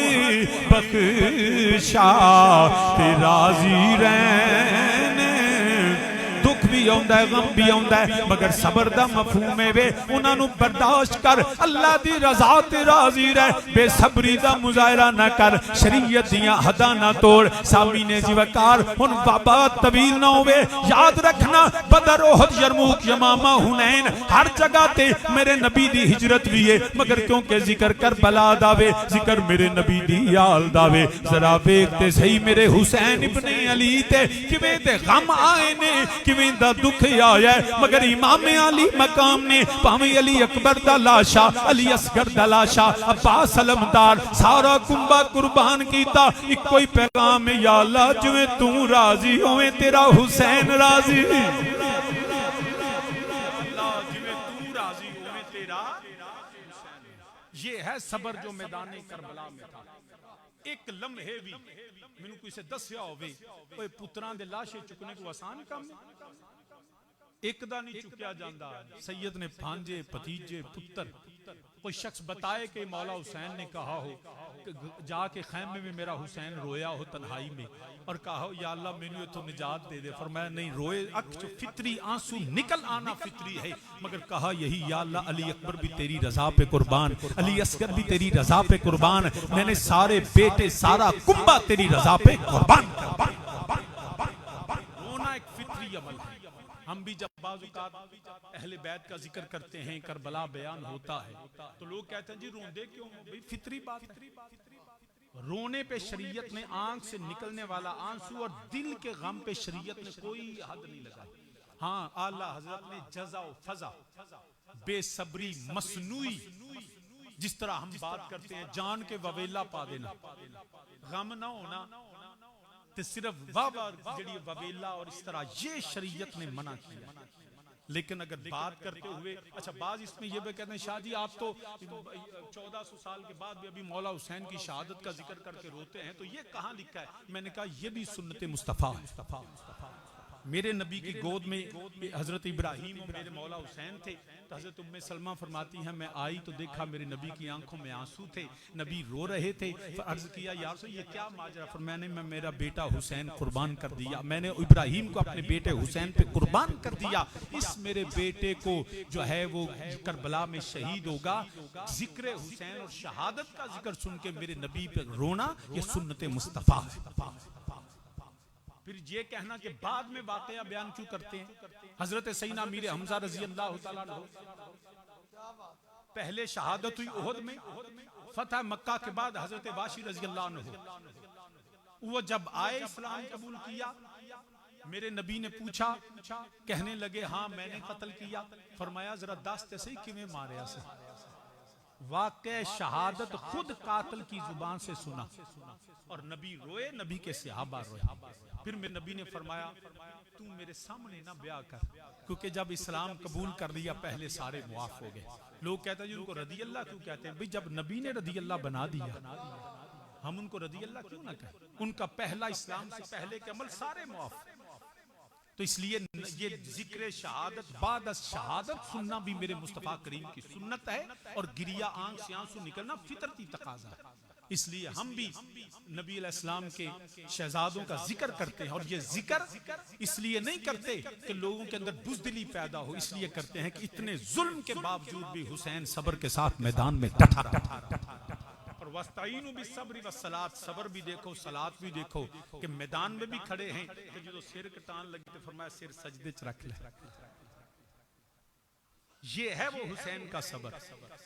Speaker 1: बख्शा, राजी रहन। दुख भी आउंदा है, गम भी आउंदा है, मगर सबर दा मफहूम है वे उन्हां नू बर्दाश्त कर, अल्लाह दी रज़ा ते राज़ी रह, बेसब्री दा मुजाहरा ना कर, शरीयत दियां हदां ना तोड़। सामीने जीवकार हुन बाबा तवील ना होवे, याद रखना बदर ओहद यरमूक यमामा हुनैन हर जगह ते मेरे नबी दी हिजरत भी है, मगर क्योंकि जिक्र करबला दावे, जिक्र मेरे नबी दी याल दावे। जरा देखते सही मेरे हुसैन इब्ने अली ते किवें दे गम आए ने, किवें दा दुख आया, मगर इमाम अली मकाम ने भावें अली अकबर दा लाशा, अली असगर दा लाशा, अब्बास अलमदार सारा कुंबा कुर्बान कीता, इको ही पैगाम है, या अल्लाह जिवें तू राजी होवे तेरा हुसैन राजी, ये है सबर जो मैदान करबला में था। एक लम्हे भी मैनू किसी दस्या होवे, ओए पुत्रां दे लाशे चुकने को आसान काम एक दा नहीं चुकया जांदा। सैयद ने भांजे भतीजे पुत्र कोई शख्स बताए कि मौला हुसैन ने कहा हो कि जाके खैमे में मेरा हुसैन रोया हो तन्हाई में, और कहा हो या अल्लाह मैनू तो निजात दे दे। फरमाया नहीं, रोए अख जो फित्री आंसू निकल आना फित्री है, मगर कहा यही या अल्लाह अली अकबर भी तेरी रजा पे कुर्बान, अली असगर भी तेरी रजा पे कुर्बान, मैंने सारे बेटे सारा कुंबा तेरी रजा पे कुर्बान। रोना एक फित्री अमल है। हम भी जब बाज़-औक़ात अहले बैत का जिक्र करते हैं, करबला बयान होता है, तो लोग कहते हैं जी रोंदे क्यों? भाई फित्री बात है। रोने पे शरीयत ने आंख से निकलने वाला आंसू और दिल के गम पे शरीयत ने कोई हद नहीं लगाई। हाँ, आला हजरत ने जज़ा व फज़ा, बेसब्री मसनूई, जिस तरह हम बात करते हैं जान के ववेला पा देना, गम ना होना तो सिर्फ जड़ी ववेला, और इस तरह ये शरीयत ने मना किया। लेकिन अगर बात करते हुए, अच्छा बाज इसमें यह भी कहते हैं शाह जी आप तो 1400 साल के बाद भी अभी मौला हुसैन की शहादत का जिक्र करके रोते हैं, तो ये कहाँ लिखा है? मैंने कहा यह भी सुन्नत मुस्तफ़ा है। मेरे नबी की गोद में हजरत इब्राहीम और मेरे मौला हुसैन थे, तो हजरत उम्मे सलमा फरमाती हैं मैं आई तो देखा मेरे नबी की आंखों में आंसू थे, नबी रो रहे थे। अर्ज किया या रसूल ये क्या माजरा? फरमाया मैं मेरा बेटा हुसैन कुर्बान कर दिया, मैंने इब्राहीम को अपने बेटे हुसैन पे कुर्बान कर दिया, इस मेरे बेटे को जो है वो करबला में शहीद होगा। जिक्र हुसैन और शहादत का जिक्र सुन के मेरे नबी पे रोना ये सुन्नत मुस्तफ़ा है। फिर ये कहना कि बाद में वाकया बयान क्यों करते हैं? हजरत सैयदना मीर हमजा रजी अल्लाह तआला अन्हु पहले शहादत हुई ओहद में, फतह मक्का के बाद हजरत वाशी रजी अल्लाह अन्हु वो जब आए इस्लाम कबूल किया, मेरे नबी ने पूछा, कहने लगे हाँ मैंने कत्ल किया। फरमाया जरा दस्त से किवें मारिया से? वाक़े शहादत खुद कातिल की जुबान से सुना और नबी रोए, नबी के सहाबा रोए। फिर मेरे नबी ने फरमाया तू मेरे सामने ना ब्याह कर, क्योंकि जब इस्लाम कबूल कर लिया पहले सारे मुआफ हो गए। लोग कहते हैं उनको रदी अल्लाह क्यों कहते हैं? भाई जब नबी ने रदी अल्लाह बना दिया हम उनको रदी अल्लाह क्यों ना कहें? उनका पहला इस्लाम से पहले के अमल सारे मुआफ। तो इसलिए ये जिक्र शहादत बाद शहादत सुनना भी मेरे मुस्तफ़ा करीम की सुन्नत है, और गिरिया आंख से आंसू निकलना फितरती तकाजा है। इसलिए हम भी नबी अलैहिस्सलाम के शहजादों का जिक्र करते हैं, और ये जिक्र इसलिए नहीं करते कि लोगों के अंदर बुज़दिली पैदा हो, इसलिए करते हैं कि इतने जुल्म के बावजूद भी हुसैन सब्र के साथ मैदान में डटा रहा। और वस्ताईनु बिस्सब्रि वस्सलात, सब्र भी देखो सलात भी देखो, कि मैदान में भी खड़े हैं कि जो सिर कटान लगे तो फरमाया सिर सजदे च रख ले। ये है वो हुसैन का सबर।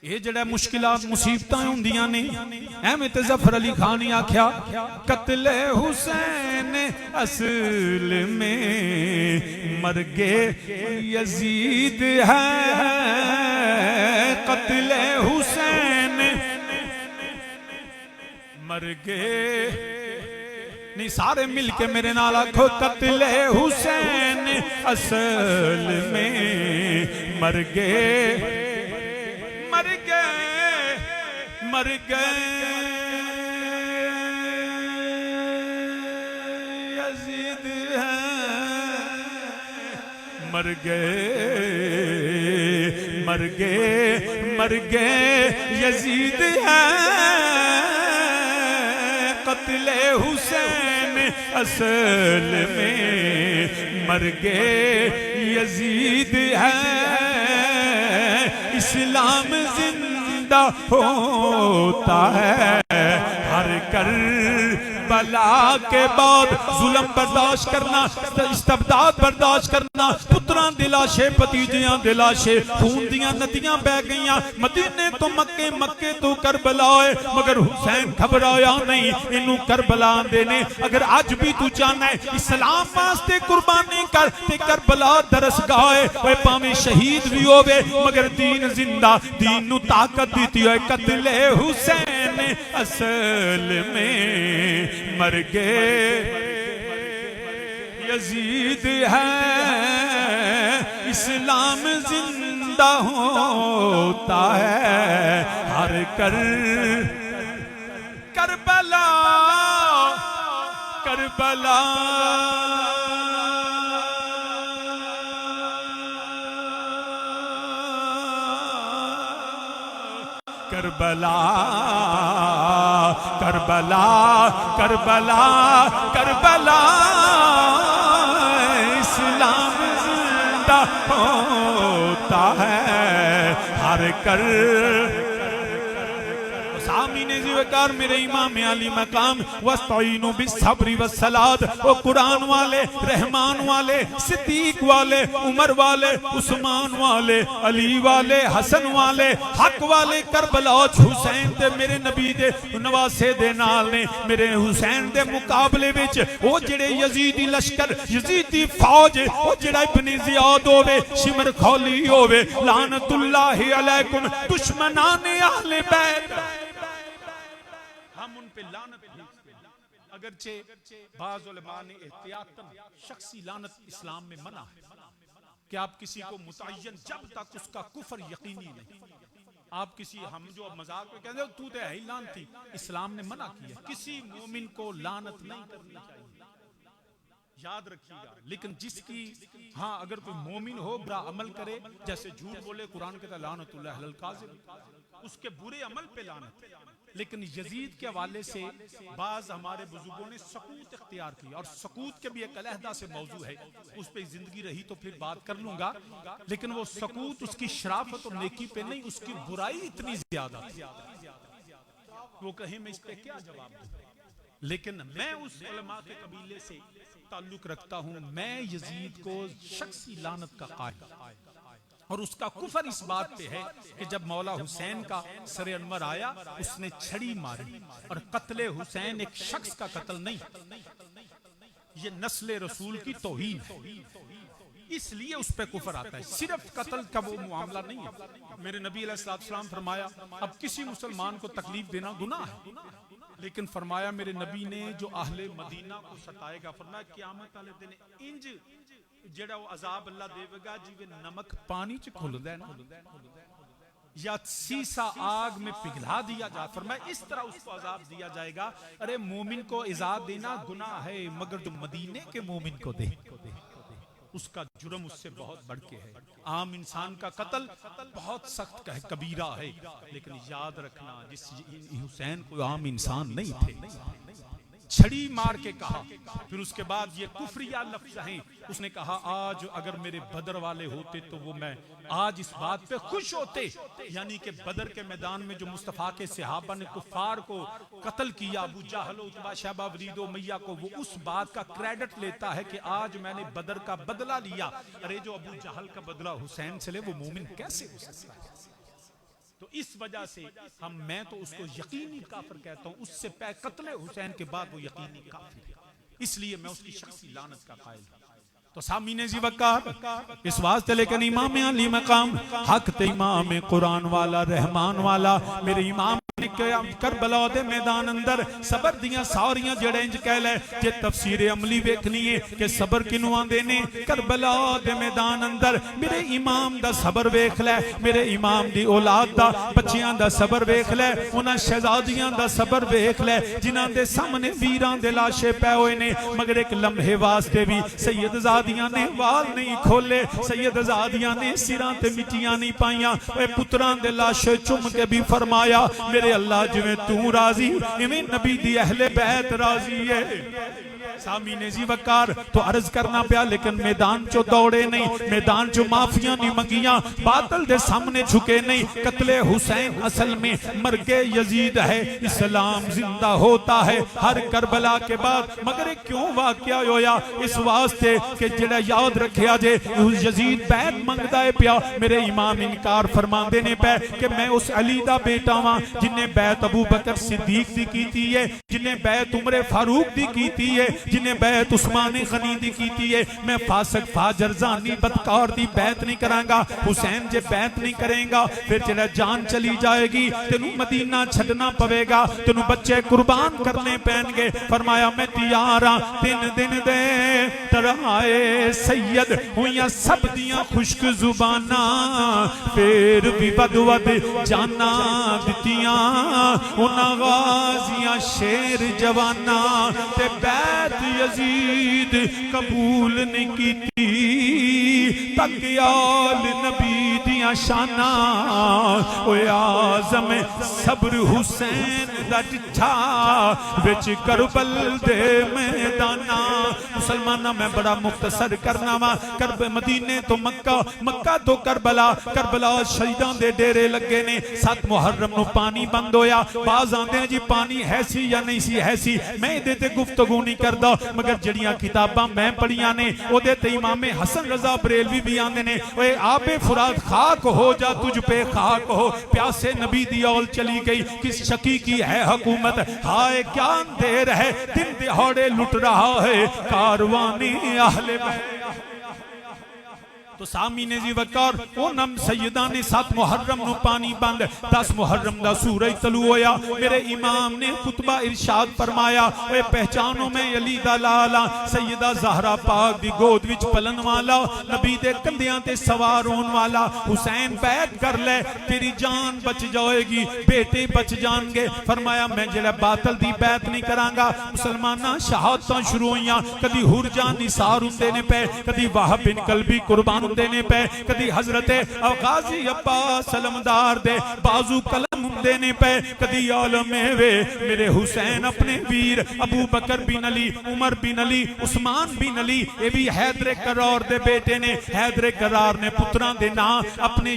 Speaker 1: ये जड़ा मुश्किलात मुसीबतां हुंदियां ने, एवें ते जफर अली खान ने आख्या कत्ले हुसैन असल में मरगे यजीद है, कत्ले हुसैन मरगे, नहीं सारे मिलके मेरे नाल आखो कत्ले हुसैन असल में मर गए, मर गए, मर गए यजीद है, मर गए, मर गए, मर गए यजीद है, कत्ले हुसैन असल में मर गए यजीद है, इस्लाम जिंदा होता है हर करबला के बाद, जुल्म बर्दाश्त करना, इस्तबदाद बर्दाश्त करना, पुत्रां दी लाशे भतीजियां दी लाशे खून दियां नदियां बह गईयां मदीने तो मक्के, मक्के तो करबला, मगर हुसैन घबराया नहीं, इनू करबला आंदे ने। अगर अज भी तू चाहना है इस्लाम वास्ते कुर्बानी कर ते करबला दरसगाह है, भावें शहीद भी होवे मगर दीन जिंदा, दीन नू ताकत दीती है। कत्ले हुसैन असल में मर गए यजीद है, इस्लाम जिंदा होता है हर Karbala, Karbala Karbala, Karbala, Karbala, Karbala, इस्लाम जिंदा होता है हर सामीने ज़िक्र मेरे इमाम अली मकाम वस्ताईनु बिस्सब्रि वस्सलात, वो कुरान वाले, रहमान वाले, सिद्दीक वाले, उमर वाले, उस्मान वाले, अली वाले, हसन वाले, हक वाले, करबला हुसैन दे मेरे नबी दे नवासे दे नाल ने। मेरे हुसैन दे मुकाबले विच वो जेड़े यजीदी लश्कर, यजीदी फौज, वो जेड़ा इब्न ज़ियाद होवे, शिमर खौली होवे, लानतुल्लाहि अलैकुम, दुश्मनाने अहले बैत, हम उन पे लानत भेजते हैं। अगरचे बाज़ उलमा ने एहतियातन शख्सी लानत इस्लाम में मना है कि आप किसी को मुतय्यन, जब तक उसका कुफर यकीनी नहीं, आप किसी, हम जो मजाक में कहते हैं तू तो है ही लानती, इस्लाम ने मना किया किसी मोमिन को लानत नहीं करनी चाहिए, याद रखिएगा। लेकिन जिसकी, हाँ अगर कोई मोमिन हो बुरा अमल करे, जैसे झूठ बोले, कुरान कहता है लानतुल्लाह अलल काज़िब, उसके बुरे अमल पे लानत। लेकिन यजीद के हवाले से बाज हमारे बुजुर्गों ने सकूत इख्तियार किया, और सकूत के भी एक अलहदा से मौजू है, उस पर जिंदगी रही तो फिर बात कर लूंगा। लेकिन वो सकूत उसकी शराफत और नेकी पे नहीं, उसकी बुराई इतनी ज्यादा थी, वो कहे मैं इस पे क्या जवाब दूं। लेकिन मैं उस उलमा के कबीले से ताल्लुक रखता हूं, मैं यजीद को शख्सी लानत का कायल, और उसका कुफर इस बात पे है कि जब मौला हुसैन का सरे अनवर आया, उसने छड़ी मारी, और कत्ले हुसैन एक शख्स का कत्ल नहीं, ये नस्ल रसूल की तौहीन है, इसलिए उस पे कुफर आता है। सिर्फ कत्ल का वो मामला नहीं है। मेरे नबी अलैहिस्सलाम फरमाया अब किसी मुसलमान को तकलीफ देना गुनाह है, लेकिन फरमाया मेरे नबी ने जो अहले मदीना को सताएगा, फरमाया क़यामत वाले दिन इंज जेड़ा वो अजाब अल्लाह देवेगा जिवें नमक पानी च घुलदा है ना, या सीसा आग में पिघला दिया जाए। फरमाया इस तरह उसको अजाब दिया जाएगा। अरे मोमिन को इजाब देना गुनाह है, मगर जो मदीने के मोमिन को दे उसका जुर्म उससे बहुत बढ़ के है। आम इंसान का कत्ल बहुत सख्त का है, कबीरा है, लेकिन याद रखना जिस हुसैन को आम इंसान नहीं थे, छड़ी मार के कहा। फिर उसके बाद ये कुफरिया लफ्ज हैं, उसने कहा आज अगर मेरे बदर वाले होते तो वो मैं आज इस बात पे खुश होते। यानी कि बदर के मैदान में जो मुस्तफा के सहाबा ने कुफार को कत्ल किया, अबू जहल, उतबा, शैबा, वलीद, उमैया को, वो उस बात का क्रेडिट लेता है कि आज मैंने बदर का बदला लिया। अरे जो अबू जहल का बदला हुसैन से ले वो मोमिन कैसे हो सकता है? तो इस वजह से मैं तो उसको यकीनी काफिर कहता हूं। उससे पहले कत्ले हुसैन के बाद वो यकीनी काफिर है, इसलिए मैं उसकी शख्सी लानत का कायल हूं। तो सामीने जी वकार इस वास्ते, लेकिन इमाम अली मकाम हक ते इमाम कुरान वाला रहमान वाला मेरे इमाम करबला दे मैदान अंदर सबर दियां सारियां जड़े इंज कह ले जे तफसीर अमली वेखनी है कि सबर किनू आंदे ने। करबला दे मैदान अंदर मेरे इमाम दा सबर वेख ले, मेरे इमाम दी औलाद दा बच्चियां दा सबर वेख ले, उन्हां शहजादियां दा सबर वेख ले जिन्हां दे सामने वीरां दे लाशे पए होए ने, मगर एक लम्हे वास्ते भी सैयदजादियां ने वाल नहीं खोले, सैयदजादियां ने सिरां ते मिट्टियां नहीं पाईयां। ओए पुत्रां दे लाशे चुम के भी फरमाया मेरे अल्लाह जिवें तू राजी इवें नबी दी अहले बैत राजी है। सामीने जी वकार तो अर्ज करना पिया, लेकिन मैदान चो दौड़े नहीं, मैदान चो माफिया नहीं मंगिया, बादल दे सामने झुके नहीं। कत्ले हुसैन असल में मरके यजीद है, इस्लाम जिंदा होता है हर करबला के बाद। मगर क्यों वाकया होया? इस वास्ते कि जेड़ा याद रखिया जे यजीद बैत मंगदा है पिया, मेरे इमाम इनकार फरमांदे ने पे कि मैं उस अली दा बेटा वां जिन्हें बैत अबू बकर सिद्दीक दी कीती है, जिन्हें बैत उमर फारूक दी कीती है, जिन्हें बैत उस्मान गनी दी कीती है। मैं फासक फाजर जानी बदकार दी बैत नहीं करांगा। हुसैन जे बैत नहीं करेगा फिर जेड़ा जान चली जाएगी, तेनू मदीना छड़ना पवेगा, तेनू बच्चे कुर्बान करने पैणगे। फरमाया मैं तैयार हां, 3 दिन दे तराए सैयद हुईयां सब दियां खुश्क जुबाना, फिर भी बदवद जाना दितियां उन्हां गाजियां शेर जवाना, ते बैत यजीद कबूल नहीं कीती तकियाल नबी दियां शाना। ओए आज़म सब्र हुसैन दा डिठा विच करबल दे मैदाना। मुसलमाना मैं बड़ा मुख्तसर करना वा, करब मदीने तो मक्का, मक्का तो करबला, करबला शहीदां दे डेरे लगे ने। 7 मुहर्रम नू पानी बंद होया, बाज आंदे जी पानी है सी या नहीं सी है सी, मैं इहदे ते गुफ्तगू नहीं करदा, मगर जड़ियां किताबां मैं पढ़ियां ने ओदे ते इमाम हसन रजा बरेलवी भी आंदे ने ओए आबे फुरात खाक हो जा तुझ पे खाक हो, प्यासे नबी दी औल चली गई, किस शकी की है हुकूमत, हाय क्या अंधेर है, दिन दिहाड़े लुट रहा है कारवानी अहले बैत। तो सामीने जी वकार ओ नम सैयदा ने 7 मुहर्रम नु पानी बंद, 10 मुहर्रम दा सूरज तलू होया। मेरे इमाम ने खुतबा इरशाद फरमाया, ओए पहचानो मैं अली दा लाला, सैयदा ज़हरा पाक दी गोद विच पलन वाला, नबी दे कंधियां ते सवार होने वाला। हुसैन बैत कर ले तेरी जान बच जाएगी, बेटे बच जाएंगे। फरमाया मैं जेड़ा बातल दी बैत नहीं करांगा। मुसलमाना शहादतां शुरू होईयां, कदी हुरजान निसार हुंदे ने पे, कदी वाहब बिन कल्बी कुर्बान देने पे, कदी हजरत गाजी अब्बास सलमदार दे बाजू कलम देने पे, कदी आलम वे मेरे हुसैन अपने वीर अबू बकर बिन अली, उमर बिन अली, उस्मान बिन अली, ये भी हैदर करार दे बेटे ने। हैदर करार ने पुत्रां दे नाम अपने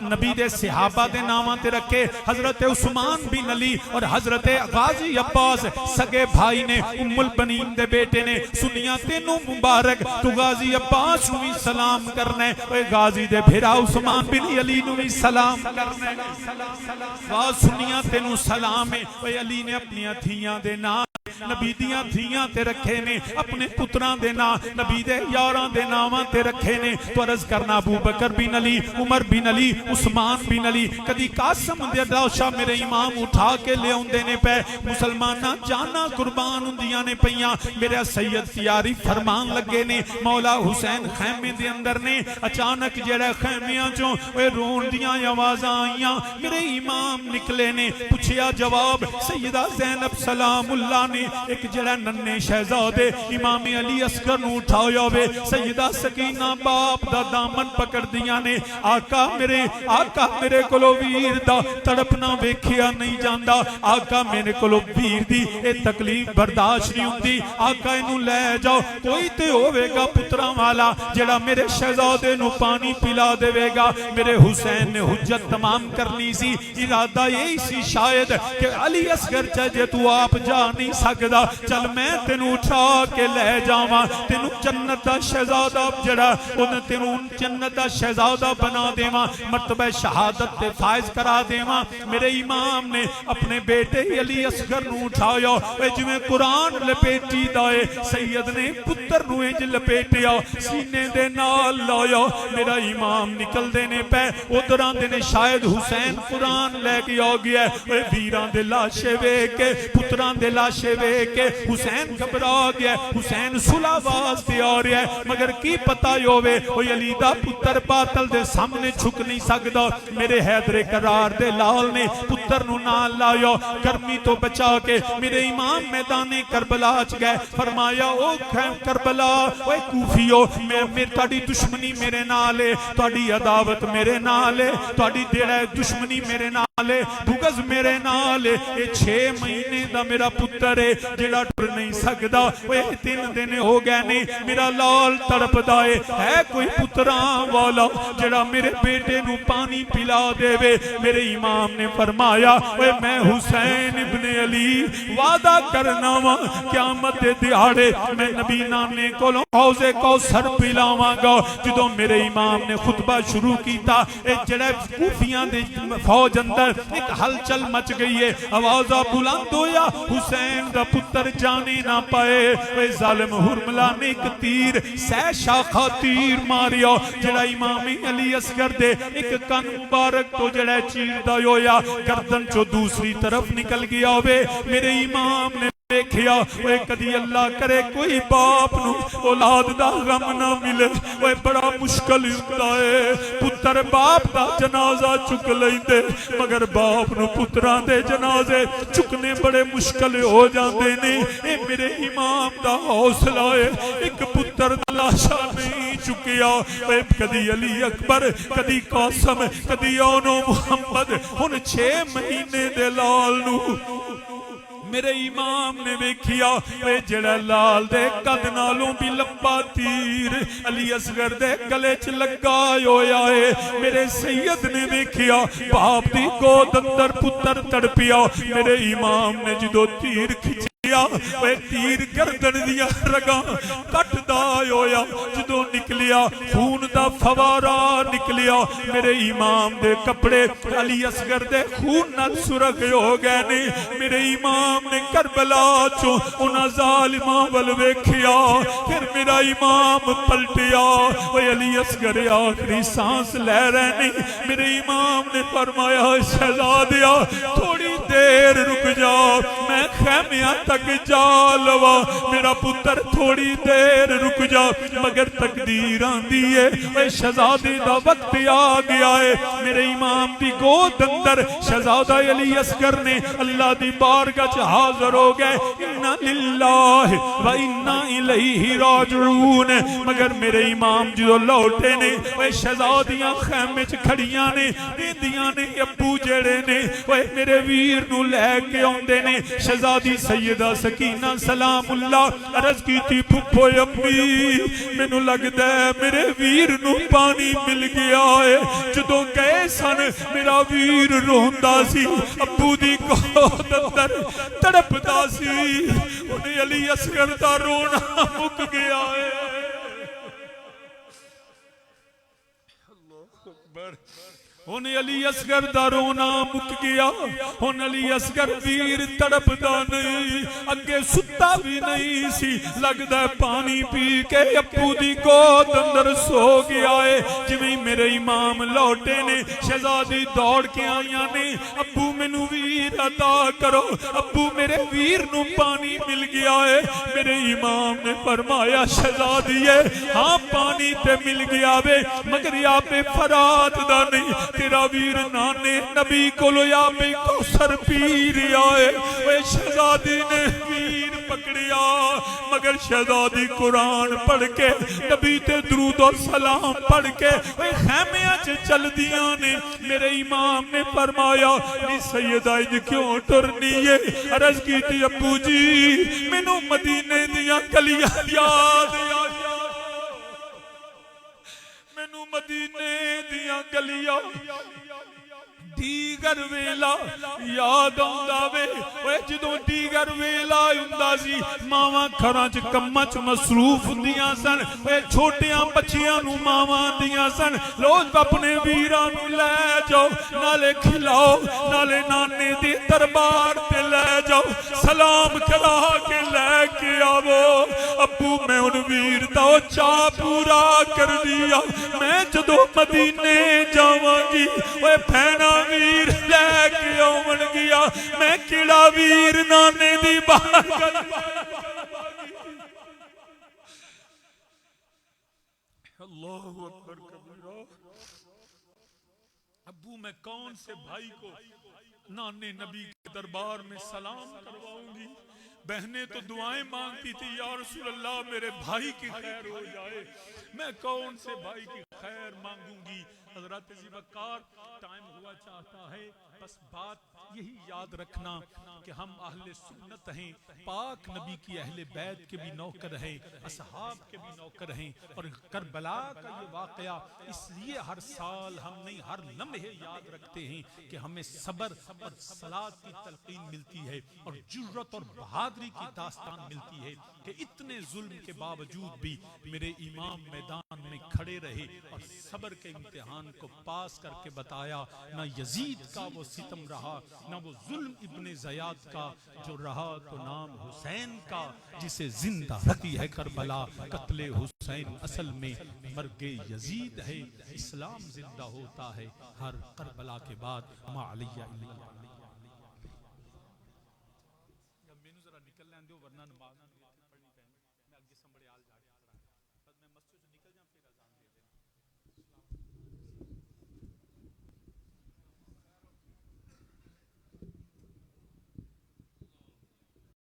Speaker 1: नबी दे सहाबा दे नामां ते रखे, हजरत उस्मान बिन अली और हजरत गाजी अब्बास सगे भाई ने, उम्मुल बनीन दे बेटे ने। सुनिया तेनू मुबारक, तू गाजी अब्बास नू भी सलाम कर गाजी दे फिरा उस्मान बिन अली नू भी सलाम करना। सुनिया तेनू सलाम है। अली ने अपनी थियां दे नाम
Speaker 2: नबी दियां धीयां ते रखे ने, अपने पुत्रां दे नां नबी दे यारां दे नावां ते रखे ने। तो अर्ज करना अबू बकर बिन अली, उमर बिन अली, उस्मान बिन अली, कदी कासम दे लाशा मेरे इमाम उठा के ले आउंदे ने पे। मुसलमाना जाना कुर्बान हुंदियां ने पईयां। मेरा सैयद तियारी फरमान लगे ने, मौला हुसैन खैमे दे अंदर ने। अचानक जेड़ा खैमियां चों ओए रोण दियां आवाज़ां आईयां। मेरे इमाम निकले ने, पुछया जवाब सैयदा ज़ैनब सलामुल्लाह ने एक जेड़ा नन्हे शहजादे इमाम अली असगर नूं उठाया वे। सैयदा सकीना बाप दा दामन पकड़ दियां ने। आका मेरे कोलो वीर दा तड़पना वेखिया नहीं जांदा। आका मेरे कोलो वीर दी ए तकलीफ बर्दाश्त नहीं हुंदी। आका इनू ले जाओ, कोई ते होवेगा पुत्रां वाला जेड़ा मेरे शहजादे नू पानी पिला देवेगा। मेरे हुसैन ने हुज्जत तमाम करनी सी। इरादा यही सी शायद कि अली असगर जे तू आप जा नहीं सकदा, चल मैं तेनू उठा के ले जावां, तेनू जन्नत दा शहजादा जेड़ा उन्हें तेनू जन्नत दा शहजादा बना देवां, मर्तबा शहादत ते फायज करा देवां। मेरे इमाम ने अपने बेटे अली असगर नू उठाया जिवें कुरान लपेटी दाए। सैयद ने पुत्र नू इंज लपेटिया, सीने दे नाल लाया। मेरा इमाम निकलदे ने पे, उधर आंदे ने शायद हुसैन कुरान लैके आ गया। वीरां दे लाशे वेख के, पुत्रां दे लाशे वेख के हुसैन घबरा गया। हुसैन सुलह वास्ते आ रहा है, मगर की पता होवे ओए अली दा पुत्र बातल दे सामने झुक नहीं सकदा। मेरे हैदरे करार दे लाल ने पुत्र नू नाल लाया, गर्मी तो बचा के मेरे इमाम मैदाने करबला च गए। फरमाया ओ करबला ओए कूफियो, मैं तुहाडी दुश्मनी मेरे नाल है, तुहाडी अदावत मेरे नाल है, तुहाडी जेड़ा दुश्मनी मेरे नाल है, बुगज मेरे नाल है। ये 6 महीने दा मेरा पुत्र है जेड़ा टुर नहीं सकदा। ओए 3 दिन हो गए ने, मेरा लाल तड़पदा है कोई पुत्रां वाला जेड़ा मेरे बेटे नू पानी पिला देवे। मेरे इमाम ने फरमाया ओए मैं हुसैन इब्ने अली वादा करना वा क़यामत दे दिहाड़े मैं नबी नाने कोलों हौज़े कौसर पिलावांगा। जदों मेरे इमाम ने खुतबा शुरू किया, जेड़ा कूफियां दे फौज अंदर एक हलचल मच गई है। आवाज़ बुलंद होया, हुसैन दा पुत्र जाने ना पाए। वे जालिम हुरमला ने एक तीर सह शाखा तीर मारिया, जेड़ा इमाम अली असगर दे एक कन मुबारक तो जेड़ा चीरदा होया गर्दन चो दूसरी तरफ निकल गया। वे मेरे इमाम ने देखिया, ओए कदी अल्लाह करे कोई बाप नू औलाद दा गम ना मिले, ओए बड़ा मुश्किल हुंदा है। पुत्र बाप दा जनाजा चुक लैंदे, मगर बाप नू पुत्रां दे जनाजे चुकने बड़े मुश्किल हो जाते ने। ए मेरे इमाम दा हौसला है, एक पुत्र दा लाशा नहीं चुकिया। ओए कदी अली अकबर, कदी कासम, कदी ओनो मुहम्मद, हुन 6 महीने दे लाल नू मेरे इमाम ने वेखिया जेड़ा लाल दे कद नालों भी लंबा तीर अली असगर दे गले च लगा होया है। मेरे सैयद ने वेखिया बाप दी गोद अंदर पुत्र तड़पिया। मेरे इमाम ने जदों तीर खिंच तीर गर्दन दिया रगा कटदा होया, जदों निकलिया खून दा फवारा निकलिया। मेरे इमाम दे कपड़े अली असगर दे खून नाल सुरख हो गए ने। मेरे इमाम ने करबला चो उन्हां जालिमां वल वेखिया, फिर मेरा इमाम पलटिया। ओए अली असगर आखिरी सांस ले रहे ने। मेरे इमाम ने फरमाया शहजादिया थोड़ी देर रुक जाओ, मैं खैमिया तक जा लवा, मेरा पुत्र थोड़ी देर रुक जा। मगर तकदीर आंदी है शहजादे दा वक्त आ गया है। मेरे इमाम दी गोद अंदर शहजादा अली असगर ने अल्लाह दी बारगाह च हाजिर हो गए। इन्ना लिल्लाहि व इन्ना इलैहि राजिऊन। मगर मेरे इमाम जो लौटे ने वे शहजादियां खैमे च खड़ियां ने, वेंदियां ने अब्बू जेड़े ने वे मेरे वीर नू लैके आउंदे ने। शहजादी सैयदा सकीना सलामुल्लाह अर्ज कीती फुफो अम्मी मैनू लगदा है मेरे वीर नू पानी मिल गया है। जदों गए सन मेरा वीर रोंदा सी, अब्बू दी गोद अंदर तड़पदा सी। उन्हें अली असगर दा रोना मुक गया है। अल्लाहू अकबर। हुण अली असगर दा रोना मुक गया। हुण अली असगर वीर तड़पदा नहीं, अगे सुता भी नहीं सी। लगदा पानी पी के अप्पू दी गोद अंदर सो गया है। जिवें मेरे इमाम लौटे ने, शहजादी दौड़ के आईयां ने, अब्बू मैनू वीर अता करो, अब्बू मेरे वीर नू पानी मिल गया है। मेरे इमाम ने फरमाया शहजादीए हाँ पानी ते मिल गया वे, मगर या पे फरात दा नहीं। तेरा वीर नाने नबी कोलो या पे कौसर पी रिया है। वे शहजादी ने वीर पकड़िया, मगर शहजादी कुरान पढ़ के नबी ते दुरूद और सलाम पढ़ के वे खैमिया च चल दिया ने। मेरे इमाम ने फरमाया नी सैयदा इज क्यों टुरनी है? अर्ज की थी अब्बू जी मैनू मदीने दियां गलियां याद आईयां, मैनू मदीने दियां गलियां दीगर वेला याद आउंदा वे। ओए जदों दीगर वेला हुंदा सी मावां घरां च कम्मां च मसरूफ हुंदियां सन। ओए छोटियां बच्चियां नूं मावां दियां सन रोज अपने वीरां नूं लै जाओ, नाले खिलाओ, नाले नाने दे दरबार ते लै जाओ, सलाम करा के लैके आवो। अब्बू मैं उन वीर दा चा पूरा कर दिया, मैं जदों मदीने जावांगी ओए भैणा वीर लैके आवन गया, मैं किड़ा वीर नाने दी बात कर। अल्लाहु अकबर कबीरा। अब्बू मैं कौन से भाई को नाने नबी के दरबार में सलाम करवाऊंगी? बहनें तो दुआएं मांगती थी या रसूल अल्लाह मेरे भाई की खैर हो जाए। मैं कौन से भाई की खैर मांगूंगी? हजरत ज़ीबकार टाइम हुआ चाहता है, बस बात यही याद रखना कि हम अहले सुन्नत हैं, पाक नबी की अहले बैत के भी नौकर हैं, असहाब के भी नौकर हैं। और करबला का ये वाकया इसलिए हर साल हम नहीं हर लम्हे याद रखते हैं कि हमें सब्र और सलात की तलकीन मिलती है और जुर्रत और बहादुरी की दास्तान मिलती है कि इतने जुल्म के बावजूद भी मेरे इमाम मैदान में खड़े रहे और सब्र के इम्तिहान को पास करके बताया। ना यजीद का वो सितम रहा, ना वो जुल्म इब्ने ज़याद का जो रहा, तो नाम हुसैन का जिसे जिंदा रखती है करबला। कत्ले हुसैन असल में मर्गे यजीद है, इस्लाम जिंदा होता है हर करबला के बाद। मा अलैया इल्ला मैनू जरा निकल लैन दो वरना नमाज पढ़नी पैनी, मैं अगे संभड़े आल जा